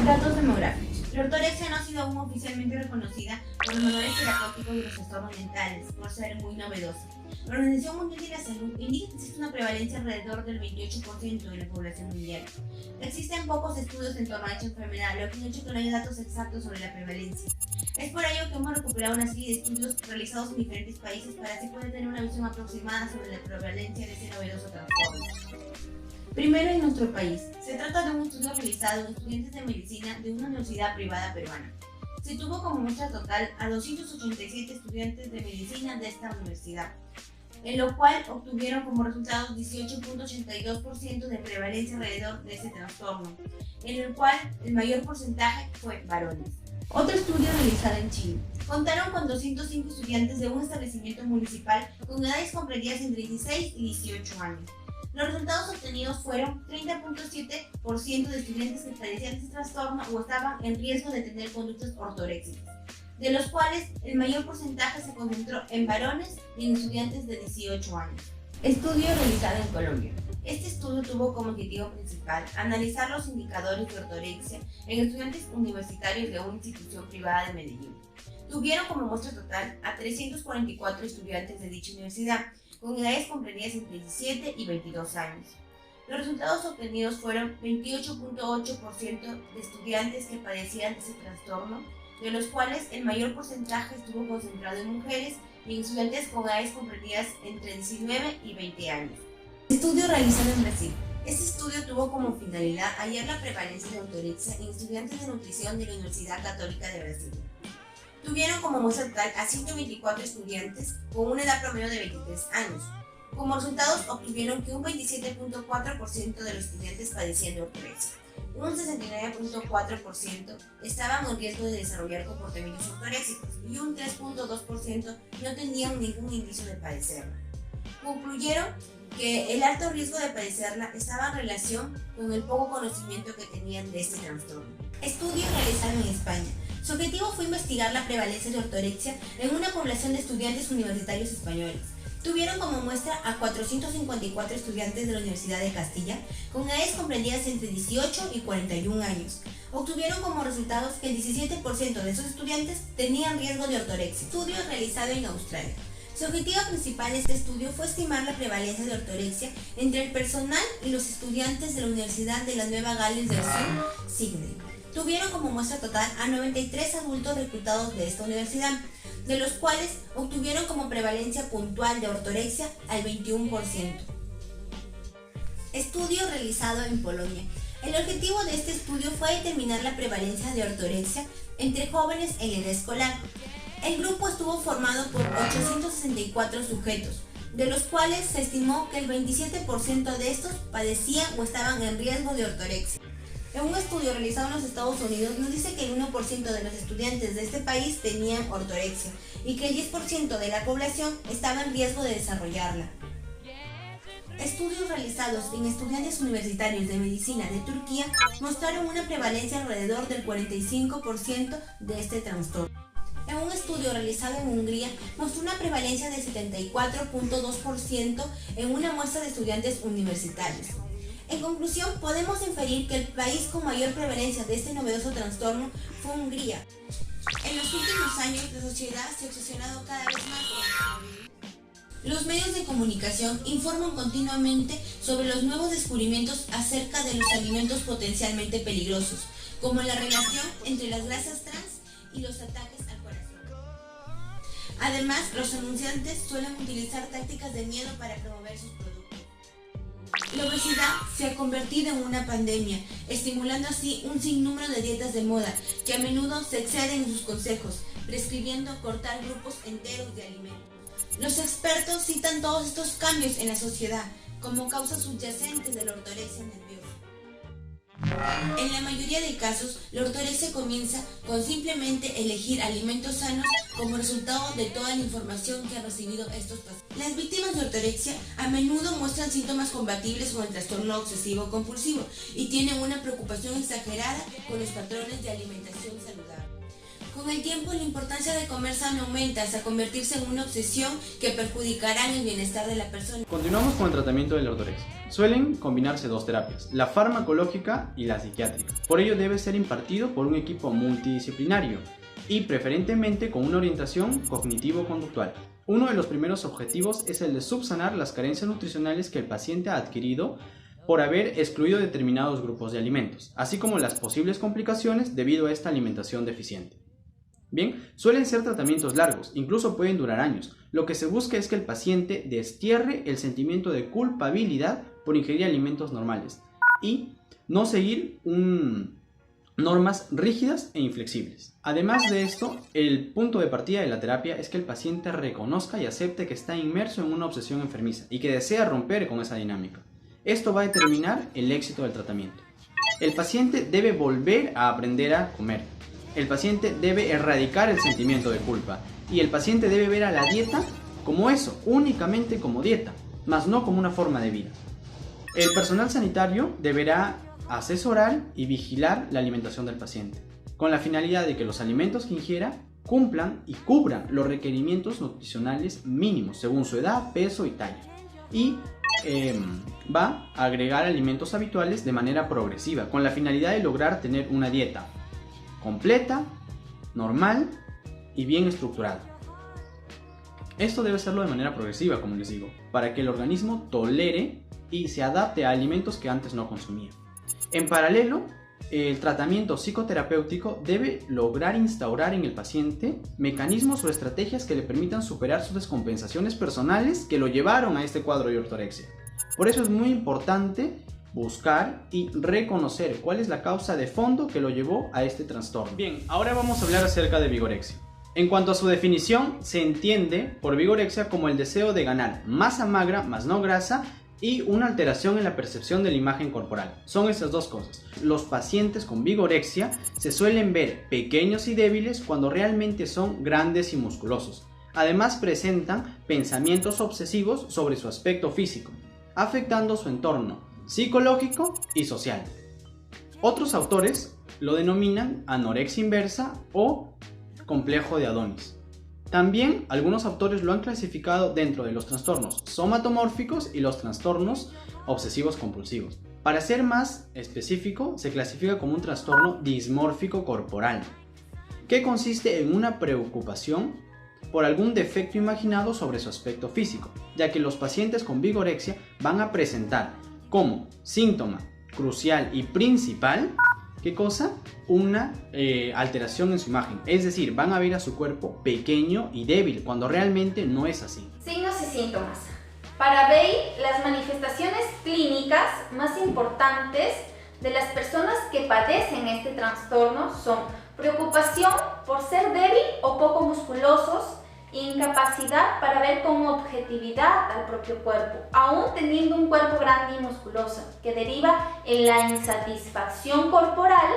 Datos demográficos. La ortorexia no ha sido aún oficialmente reconocida por los manuales terapéuticos de los trastornos mentales, por ser muy novedosa. La Organización Mundial de la Salud indica que existe una prevalencia alrededor del 28% de la población mundial. Existen pocos estudios en torno a dicha enfermedad, lo que ha hecho que no haya datos exactos sobre la prevalencia. Es por ello que hemos recuperado una serie de estudios realizados en diferentes países para así poder tener una visión aproximada sobre la prevalencia de este novedoso trastorno. Primero, en nuestro país, se trata de un estudio realizado en estudiantes de medicina de una universidad privada peruana. Se tuvo como muestra total a 287 estudiantes de medicina de esta universidad, en lo cual obtuvieron como resultado 18.82% de prevalencia alrededor de este trastorno, en el cual el mayor porcentaje fue varones. Otro estudio realizado en Chile. Contaron con 205 estudiantes de un establecimiento municipal con edades comprendidas entre 16 y 18 años. Los resultados obtenidos fueron 30.7% de estudiantes que padecían este trastorno o estaban en riesgo de tener conductas ortoréxicas, de los cuales el mayor porcentaje se concentró en varones y en estudiantes de 18 años. Estudio realizado en Colombia. Este estudio tuvo como objetivo principal analizar los indicadores de ortorexia en estudiantes universitarios de una institución privada de Medellín. Tuvieron como muestra total a 344 estudiantes de dicha universidad, con edades comprendidas entre 17 y 22 años. Los resultados obtenidos fueron 28.8% de estudiantes que padecían de ese trastorno, de los cuales el mayor porcentaje estuvo concentrado en mujeres y en estudiantes con edades comprendidas entre 19 y 20 años. Estudio realizado en Brasil. Este estudio tuvo como finalidad hallar la prevalencia de ortorexia en estudiantes de nutrición de la Universidad Católica de Brasil. Tuvieron como muestra total a 124 estudiantes con una edad promedio de 23 años. Como resultados obtuvieron que un 27.4% de los estudiantes padecían de ortorexia, un 69.4% estaban en riesgo de desarrollar comportamientos ortoréxicos y un 3.2% no tenían ningún indicio de padecerla. Concluyeron que el alto riesgo de padecerla estaba en relación con el poco conocimiento que tenían de este trastorno. Estudio realizado en España. Su objetivo fue investigar la prevalencia de ortorexia en una población de estudiantes universitarios españoles. Tuvieron como muestra a 454 estudiantes de la Universidad de Castilla, con edades comprendidas entre 18 y 41 años. Obtuvieron como resultados que el 17% de esos estudiantes tenían riesgo de ortorexia. Estudio realizado en Australia. Su objetivo principal de este estudio fue estimar la prevalencia de ortorexia entre el personal y los estudiantes de la Universidad de la Nueva Gales del Sur, Sydney. Tuvieron como muestra total a 93 adultos reclutados de esta universidad, de los cuales obtuvieron como prevalencia puntual de ortorexia al 21%. Estudio realizado en Polonia. El objetivo de este estudio fue determinar la prevalencia de ortorexia entre jóvenes en edad escolar. El grupo estuvo formado por 864 sujetos, de los cuales se estimó que el 27% de estos padecían o estaban en riesgo de ortorexia. En un estudio realizado en los Estados Unidos nos dice que el 1% de los estudiantes de este país tenían ortorexia y que el 10% de la población estaba en riesgo de desarrollarla. Estudios realizados en estudiantes universitarios de medicina de Turquía mostraron una prevalencia alrededor del 45% de este trastorno. En un estudio realizado en Hungría mostró una prevalencia de 74.2% en una muestra de estudiantes universitarios. En conclusión, podemos inferir que el país con mayor prevalencia de este novedoso trastorno fue Hungría. En los últimos años, la sociedad se ha obsesionado cada vez más con el coronavirus. Los medios de comunicación informan continuamente sobre los nuevos descubrimientos acerca de los alimentos potencialmente peligrosos, como la relación entre las grasas trans y los ataques al corazón. Además, los anunciantes suelen utilizar tácticas de miedo para promover sus productos. La obesidad se ha convertido en una pandemia, estimulando así un sinnúmero de dietas de moda que a menudo se exceden en sus consejos, prescribiendo cortar grupos enteros de alimentos. Los expertos citan todos estos cambios en la sociedad como causas subyacentes de la ortorexia nerviosa. En la mayoría de casos, la ortorexia comienza con simplemente elegir alimentos sanos como resultado de toda la información que han recibido estos pacientes. Las víctimas de ortorexia a menudo muestran síntomas compatibles con el trastorno obsesivo-compulsivo y tienen una preocupación exagerada con los patrones de alimentación saludable. Con el tiempo, la importancia de comer sano aumenta hasta convertirse en una obsesión que perjudicará en el bienestar de la persona. Continuamos con el tratamiento de la ortorexia. Suelen combinarse dos terapias, la farmacológica y la psiquiátrica. Por ello debe ser impartido por un equipo multidisciplinario y preferentemente con una orientación cognitivo-conductual. Uno de los primeros objetivos es el de subsanar las carencias nutricionales que el paciente ha adquirido por haber excluido determinados grupos de alimentos, así como las posibles complicaciones debido a esta alimentación deficiente. Bien, suelen ser tratamientos largos, incluso pueden durar años. Lo que se busca es que el paciente destierre el sentimiento de culpabilidad por ingerir alimentos normales y no seguir normas rígidas e inflexibles. Además de esto, el punto de partida de la terapia es que el paciente reconozca y acepte que está inmerso en una obsesión enfermiza y que desea romper con esa dinámica. Esto va a determinar el éxito del tratamiento. El paciente debe volver a aprender a comer. El paciente debe erradicar el sentimiento de culpa y el paciente debe ver a la dieta como eso, únicamente como dieta, mas no como una forma de vida. El personal sanitario deberá asesorar y vigilar la alimentación del paciente, con la finalidad de que los alimentos que ingiera cumplan y cubran los requerimientos nutricionales mínimos según su edad, peso y talla. Y va a agregar alimentos habituales de manera progresiva, con la finalidad de lograr tener una dieta completa, normal y bien estructurada. Esto debe hacerlo de manera progresiva, como les digo, para que el organismo tolere y se adapte a alimentos que antes no consumía. En paralelo, el tratamiento psicoterapéutico debe lograr instaurar en el paciente mecanismos o estrategias que le permitan superar sus descompensaciones personales que lo llevaron a este cuadro de ortorexia. Por eso es muy importante buscar y reconocer cuál es la causa de fondo que lo llevó a este trastorno. Bien, ahora vamos a hablar acerca de vigorexia. En cuanto a su definición, se entiende por vigorexia como el deseo de ganar masa magra más no grasa y una alteración en la percepción de la imagen corporal. Son estas dos cosas. Los pacientes con vigorexia se suelen ver pequeños y débiles cuando realmente son grandes y musculosos. Además presentan pensamientos obsesivos sobre su aspecto físico, afectando su entorno psicológico y social. Otros autores lo denominan anorexia inversa o complejo de Adonis. También algunos autores lo han clasificado dentro de los trastornos somatomórficos y los trastornos obsesivos compulsivos. Para ser más específico, se clasifica como un trastorno dismórfico corporal, que consiste en una preocupación por algún defecto imaginado sobre su aspecto físico, ya que los pacientes con vigorexia van a presentar como síntoma crucial y principal, ¿qué cosa? Una alteración en su imagen, es decir, van a ver a su cuerpo pequeño y débil, cuando realmente no es así. Signos y síntomas. Para Bey, las manifestaciones clínicas más importantes de las personas que padecen este trastorno son preocupación por ser débil o poco musculosos, incapacidad para ver con objetividad al propio cuerpo, aún teniendo un cuerpo grande y musculoso, que deriva en la insatisfacción corporal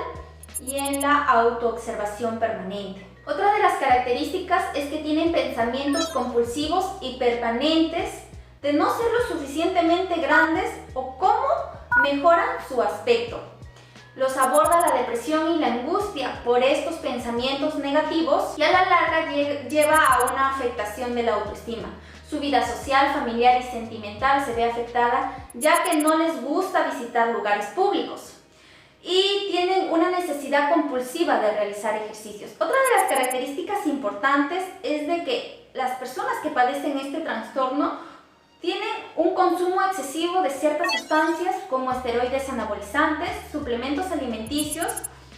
y en la autoobservación permanente. Otra de las características es que tienen pensamientos compulsivos y permanentes de no ser lo suficientemente grandes o cómo mejoran su aspecto. los aborda la depresión y la angustia por estos pensamientos negativos y a la larga lleva a una afectación de la autoestima. Su vida social, familiar y sentimental se ve afectada ya que no les gusta visitar lugares públicos y tienen una necesidad compulsiva de realizar ejercicios. Otra de las características importantes es de que las personas que padecen este trastorno tienen un consumo excesivo de ciertas sustancias como esteroides anabolizantes, suplementos alimenticios,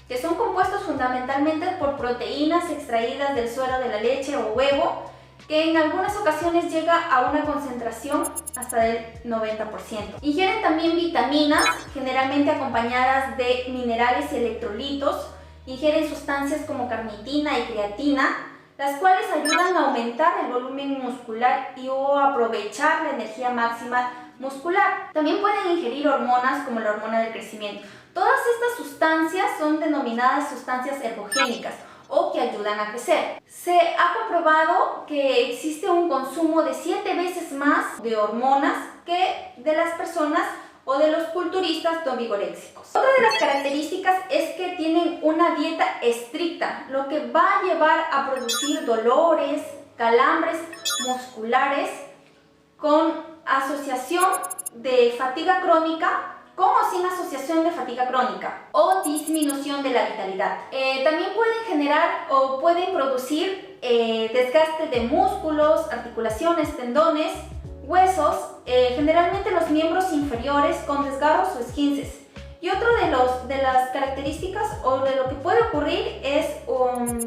que son compuestos fundamentalmente por proteínas extraídas del suero de la leche o huevo, que en algunas ocasiones llega a una concentración hasta del 90%. Ingieren también vitaminas, generalmente acompañadas de minerales y electrolitos. Ingieren sustancias como carnitina y creatina, las cuales ayudan a aumentar el volumen muscular y o aprovechar la energía máxima muscular. También pueden ingerir hormonas como la hormona del crecimiento. Todas estas sustancias son denominadas sustancias ergogénicas o que ayudan a crecer. Se ha comprobado que existe un consumo de 7 veces más de hormonas que de las personas o de los culturistas no vigoréxicos. Otra de las características es que tienen una dieta estricta, lo que va a llevar a producir dolores, calambres musculares con asociación de fatiga crónica, con o sin asociación de fatiga crónica o disminución de la vitalidad. También pueden generar o pueden producir desgaste de músculos, articulaciones, tendones, huesos, generalmente los miembros inferiores con desgarros o esguinces. Y otro de las características o de lo que puede ocurrir es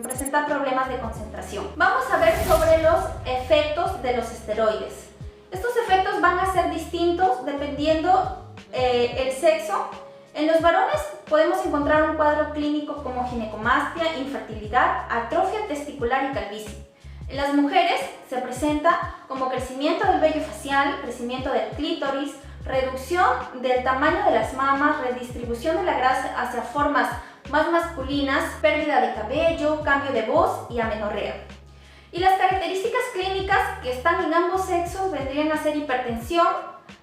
presentar problemas de concentración. Vamos a ver sobre los efectos de los esteroides. Estos efectos van a ser distintos dependiendo el sexo. En los varones podemos encontrar un cuadro clínico como ginecomastia, infertilidad, atrofia testicular y calvicie. En las mujeres se presenta como crecimiento del vello facial, crecimiento del clítoris, reducción del tamaño de las mamas, redistribución de la grasa hacia formas más masculinas, pérdida de cabello, cambio de voz y amenorrea. Y las características clínicas que están en ambos sexos vendrían a ser hipertensión,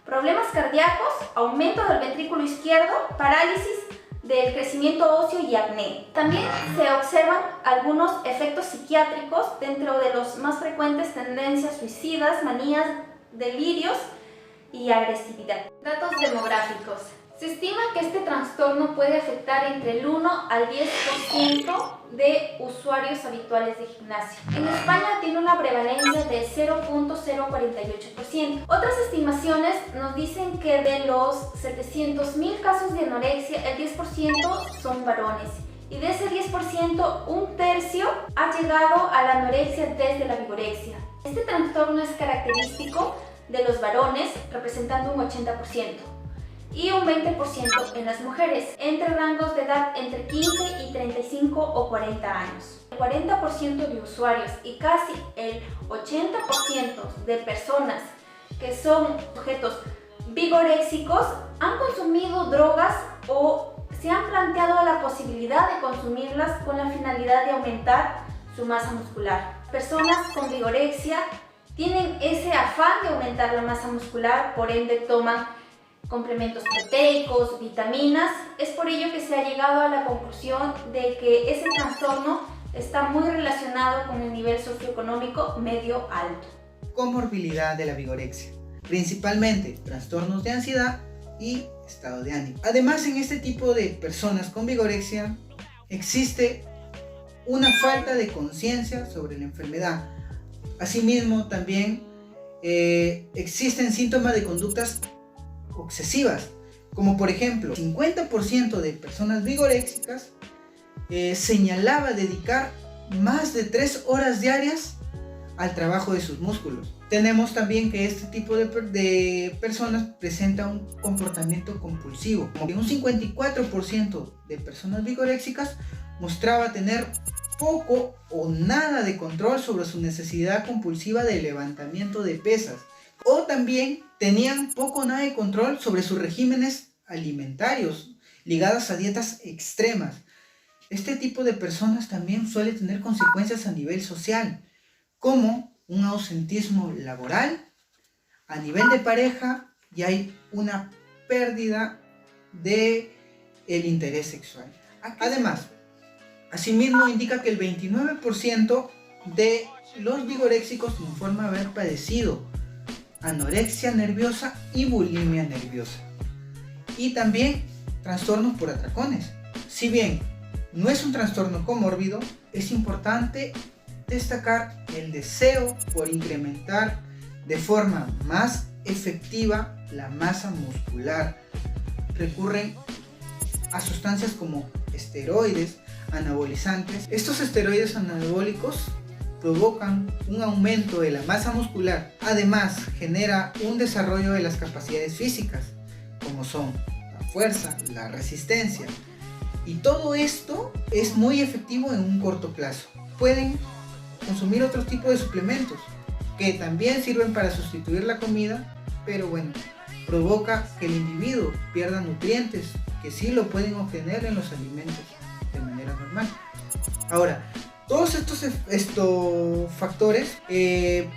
problemas cardíacos, aumento del ventrículo izquierdo, parálisis del crecimiento óseo y acné. También se observan algunos efectos psiquiátricos, dentro de los más frecuentes tendencias suicidas, manías, delirios y agresividad. Datos demográficos. Se estima que este trastorno puede afectar entre el 1 al 10% de usuarios habituales de gimnasio. En España tiene una prevalencia de 0.048%. Otras estimaciones nos dicen que de los 700.000 casos de anorexia, el 10% son varones. Y de ese 10%, un tercio ha llegado a la anorexia desde la vigorexia. Este trastorno es característico de los varones, representando un 80%. Y un 20% en las mujeres, entre rangos de edad entre 15 y 35 o 40 años. El 40% de usuarios y casi el 80% de personas que son sujetos vigoréxicos han consumido drogas o se han planteado la posibilidad de consumirlas con la finalidad de aumentar su masa muscular. Personas con vigorexia tienen ese afán de aumentar la masa muscular, por ende toman complementos proteicos, vitaminas. Es por ello que se ha llegado a la conclusión de que ese trastorno está muy relacionado con el nivel socioeconómico medio-alto. Comorbilidad de la vigorexia, principalmente trastornos de ansiedad y estado de ánimo. Además, en este tipo de personas con vigorexia existe una falta de conciencia sobre la enfermedad. Asimismo, también existen síntomas de conductas obsesivas, como por ejemplo, 50% de personas vigoréxicas señalaba dedicar más de 3 horas diarias al trabajo de sus músculos. Tenemos también que este tipo de personas presenta un comportamiento compulsivo, como que un 54% de personas vigoréxicas mostraba tener poco o nada de control sobre su necesidad compulsiva de levantamiento de pesas, o también tenían poco o nada de control sobre sus regímenes alimentarios ligados a dietas extremas. Este tipo de personas también suele tener consecuencias a nivel social, como un ausentismo laboral, a nivel de pareja, y hay una pérdida de el interés sexual. Además, asimismo indica que el 29% de los vigoréxicos informa haber padecido anorexia nerviosa y bulimia nerviosa, y también trastornos por atracones. Si bien no es un trastorno comórbido, es importante destacar el deseo por incrementar de forma más efectiva la masa muscular. Recurren a sustancias como esteroides anabolizantes. Estos esteroides anabólicos provocan un aumento de la masa muscular. Además, genera un desarrollo de las capacidades físicas, como son la fuerza, la resistencia. Y todo esto es muy efectivo en un corto plazo. Pueden consumir otros tipos de suplementos que también sirven para sustituir la comida, pero bueno, provoca que el individuo pierda nutrientes que sí lo pueden obtener en los alimentos de manera normal. Ahora, todos estos factores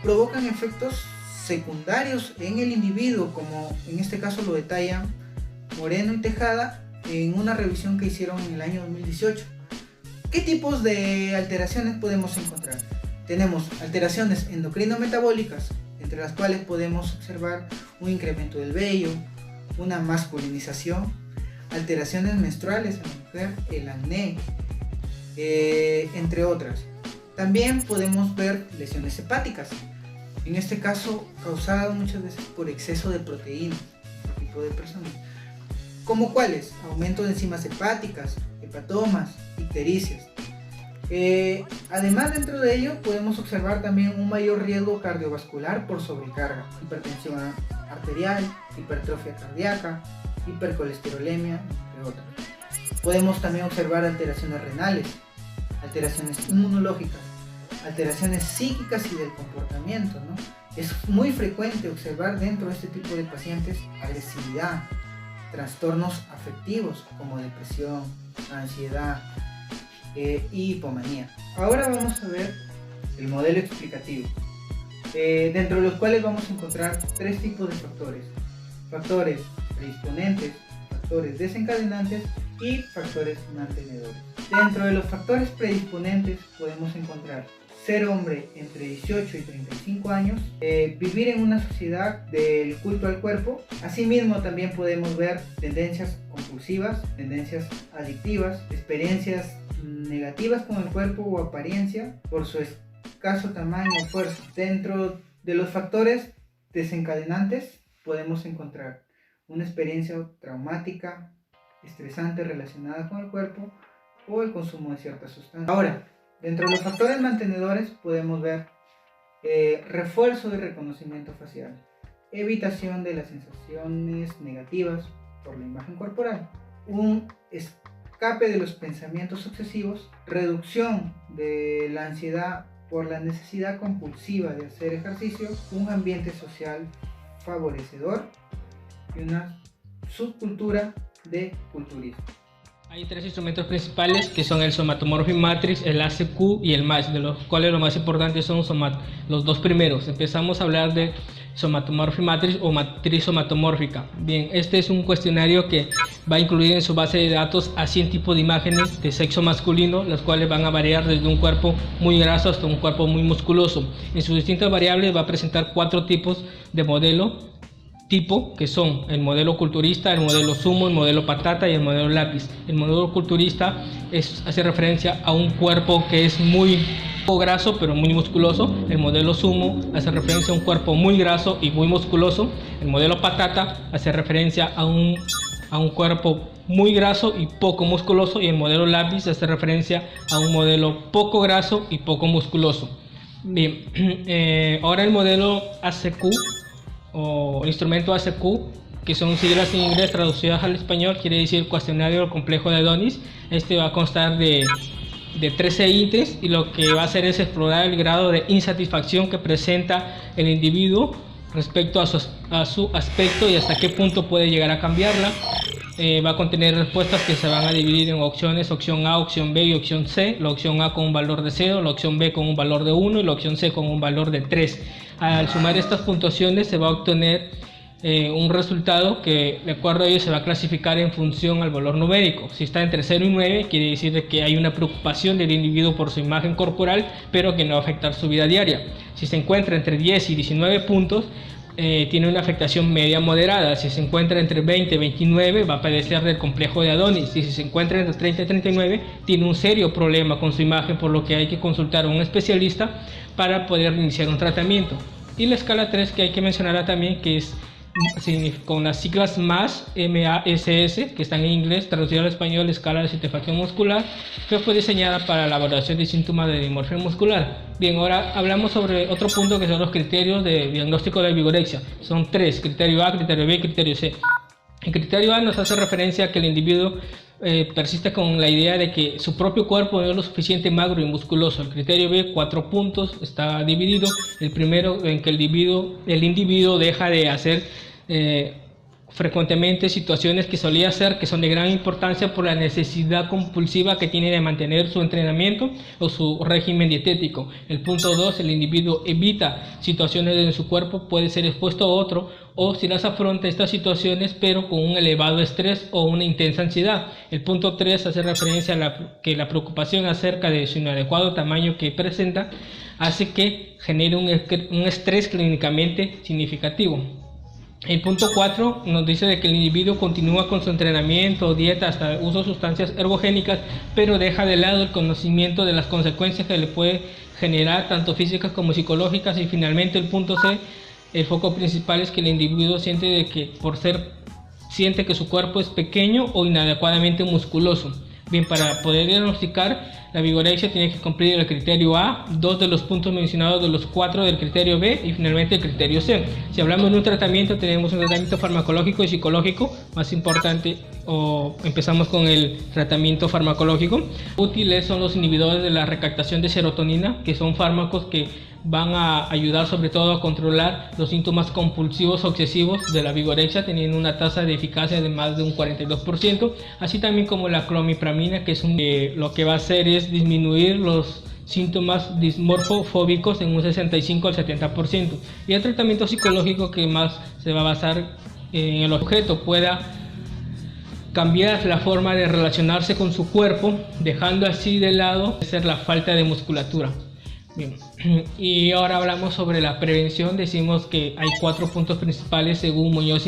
provocan efectos secundarios en el individuo, como en este caso lo detallan Moreno y Tejada en una revisión que hicieron en el año 2018. ¿Qué tipos de alteraciones podemos encontrar? Tenemos alteraciones endocrino-metabólicas, entre las cuales podemos observar un incremento del vello, una masculinización, alteraciones menstruales en la mujer, el acné, entre otras. También podemos ver lesiones hepáticas, en este caso causadas muchas veces por exceso de proteínas, este tipo de personas. ¿Como cuáles? Aumento de enzimas hepáticas, hepatomas, ictericias. Además, dentro de ello podemos observar también un mayor riesgo cardiovascular por sobrecarga, hipertensión arterial, hipertrofia cardíaca, hipercolesterolemia, entre otras. Podemos también observar alteraciones renales, alteraciones inmunológicas, alteraciones psíquicas y del comportamiento, ¿no? Es muy frecuente observar dentro de este tipo de pacientes agresividad, trastornos afectivos como depresión, ansiedad y hipomanía. Ahora vamos a ver el modelo explicativo, dentro de los cuales vamos a encontrar tres tipos de factores: factores predisponentes, factores desencadenantes y factores mantenedores. Dentro de los factores predisponentes podemos encontrar ser hombre entre 18 y 35 años, vivir en una sociedad del culto al cuerpo. Asimismo, también podemos ver tendencias compulsivas, tendencias adictivas, experiencias negativas con el cuerpo o apariencia por su escaso tamaño o fuerza. Dentro de los factores desencadenantes podemos encontrar una experiencia traumática, estresante relacionada con el cuerpo o el consumo de ciertas sustancias. Ahora, dentro de los factores mantenedores podemos ver refuerzo y reconocimiento facial, evitación de las sensaciones negativas por la imagen corporal, un escape de los pensamientos obsesivos, reducción de la ansiedad por la necesidad compulsiva de hacer ejercicio, un ambiente social favorecedor y una subcultura de culturismo. Hay tres instrumentos principales que son el Somatomorphic Matrix, el ACQ y el MATCH, de los cuales los más importantes son los dos primeros. Empezamos a hablar de Somatomorphic Matrix o matriz somatomórfica. Bien, este es un cuestionario que va a incluir en su base de datos a 100 tipos de imágenes de sexo masculino, las cuales van a variar desde un cuerpo muy graso hasta un cuerpo muy musculoso. En sus distintas variables va a presentar 4 tipos de modelo tipo, que son el culturista, el modelo sumo, el modelo patata y el modelo lápiz. El modelo culturista hace referencia a un cuerpo que es muy poco graso pero muy musculoso. El modelo sumo hace referencia a un cuerpo muy graso y muy musculoso. El modelo patata hace referencia a un cuerpo muy graso y poco musculoso, y el modelo lápiz hace referencia a un modelo poco graso y poco musculoso. Bien, ahora el modelo ACQ o instrumento ACQ, que son siglas en inglés traducidas al español, quiere decir cuestionario complejo de Adonis. Este va a constar de 13 ítems, y lo que va a hacer es explorar el grado de insatisfacción que presenta el individuo respecto a su aspecto y hasta qué punto puede llegar a cambiarla. Va a contener respuestas que se van a dividir en opciones: opción A, opción B y opción C. La opción A con un valor de 0, la opción B con un valor de 1 y la opción C con un valor de 3. Al sumar estas puntuaciones se va a obtener un resultado que de acuerdo a ello se va a clasificar en función al valor numérico. Si está entre 0 y 9 quiere decir de que hay una preocupación del individuo por su imagen corporal, pero que no va a afectar su vida diaria. Si se encuentra entre 10 y 19 puntos, tiene una afectación media moderada. Si se encuentra entre 20 y 29 va a padecer del complejo de Adonis, y si se encuentra entre 30 y 39 tiene un serio problema con su imagen, por lo que hay que consultar a un especialista para poder iniciar un tratamiento. Y la escala 3 que hay que mencionar también, que es con las siglas MASS, M-A-S-S, que están en inglés, traducido al español, escala de satisfacción muscular, que fue diseñada para la evaluación de síntomas de dimorfia muscular. Bien, ahora hablamos sobre otro punto que son los criterios de diagnóstico de vigorexia. Son 3, criterio A, criterio B y criterio C. El criterio A nos hace referencia a que el individuo persiste con la idea de que su propio cuerpo no es lo suficiente magro y musculoso. El criterio B, 4 puntos, está dividido. El primero en que el individuo deja de hacer frecuentemente situaciones que solía hacer, que son de gran importancia por la necesidad compulsiva que tiene de mantener su entrenamiento o su régimen dietético. El punto 2, el individuo evita situaciones en su cuerpo, puede ser expuesto a otro, o si las afronta estas situaciones pero con un elevado estrés o una intensa ansiedad. El punto 3 hace referencia a que la preocupación acerca de su inadecuado tamaño que presenta hace que genere un estrés clínicamente significativo. El punto 4 nos dice de que el individuo continúa con su entrenamiento o dieta hasta el uso de sustancias ergogénicas, pero deja de lado el conocimiento de las consecuencias que le puede generar, tanto físicas como psicológicas. Y finalmente el punto C, el foco principal es que el individuo siente que su cuerpo es pequeño o inadecuadamente musculoso. Bien, para poder diagnosticar la vigorexia tiene que cumplir el criterio A, 2 de los puntos mencionados de los 4 del criterio B y finalmente el criterio C. Si hablamos de un tratamiento, tenemos un tratamiento farmacológico y psicológico. Más importante, empezamos con el tratamiento farmacológico. Útiles son los inhibidores de la recaptación de serotonina, que son fármacos que van a ayudar sobre todo a controlar los síntomas compulsivos obsesivos de la vigorexia, teniendo una tasa de eficacia de más de un 42%, así también como la clomipramina, que es lo que va a hacer es disminuir los síntomas dismorfofóbicos en un 65 al 70%. Y el tratamiento psicológico, que más se va a basar en el objeto pueda cambiar la forma de relacionarse con su cuerpo, dejando así de lado la falta de musculatura. Bien. Y ahora hablamos sobre la prevención. Decimos que hay 4 puntos principales según Muñoz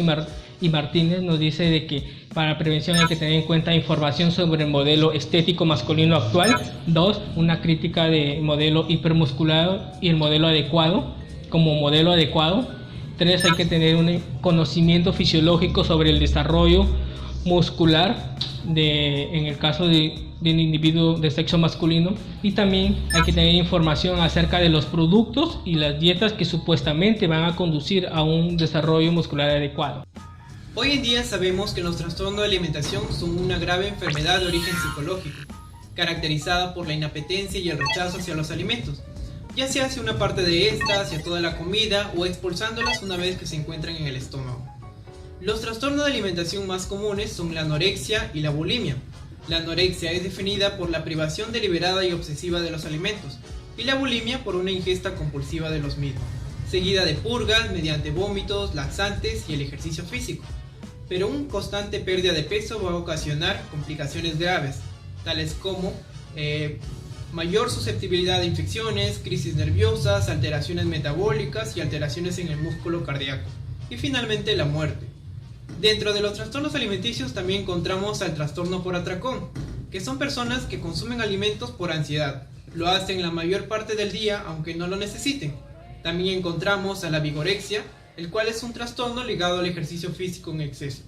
y Martínez. Nos dice de que para prevención hay que tener en cuenta información sobre el modelo estético masculino actual. 2, una crítica del modelo hipermusculado y el modelo adecuado como modelo adecuado. 3, hay que tener un conocimiento fisiológico sobre el desarrollo muscular en el caso de un individuo de sexo masculino, y también hay que tener información acerca de los productos y las dietas que supuestamente van a conducir a un desarrollo muscular adecuado. Hoy en día sabemos que los trastornos de alimentación son una grave enfermedad de origen psicológico, caracterizada por la inapetencia y el rechazo hacia los alimentos, ya sea hacia una parte de esta, hacia toda la comida o expulsándolas una vez que se encuentran en el estómago. Los trastornos de alimentación más comunes son la anorexia y la bulimia. La anorexia es definida por la privación deliberada y obsesiva de los alimentos, y la bulimia por una ingesta compulsiva de los mismos, seguida de purgas mediante vómitos, laxantes y el ejercicio físico. Pero una constante pérdida de peso va a ocasionar complicaciones graves, tales como mayor susceptibilidad de infecciones, crisis nerviosas, alteraciones metabólicas y alteraciones en el músculo cardíaco, y finalmente la muerte. Dentro de los trastornos alimenticios también encontramos al trastorno por atracón, que son personas que consumen alimentos por ansiedad. Lo hacen la mayor parte del día aunque no lo necesiten. También encontramos a la vigorexia, el cual es un trastorno ligado al ejercicio físico en exceso.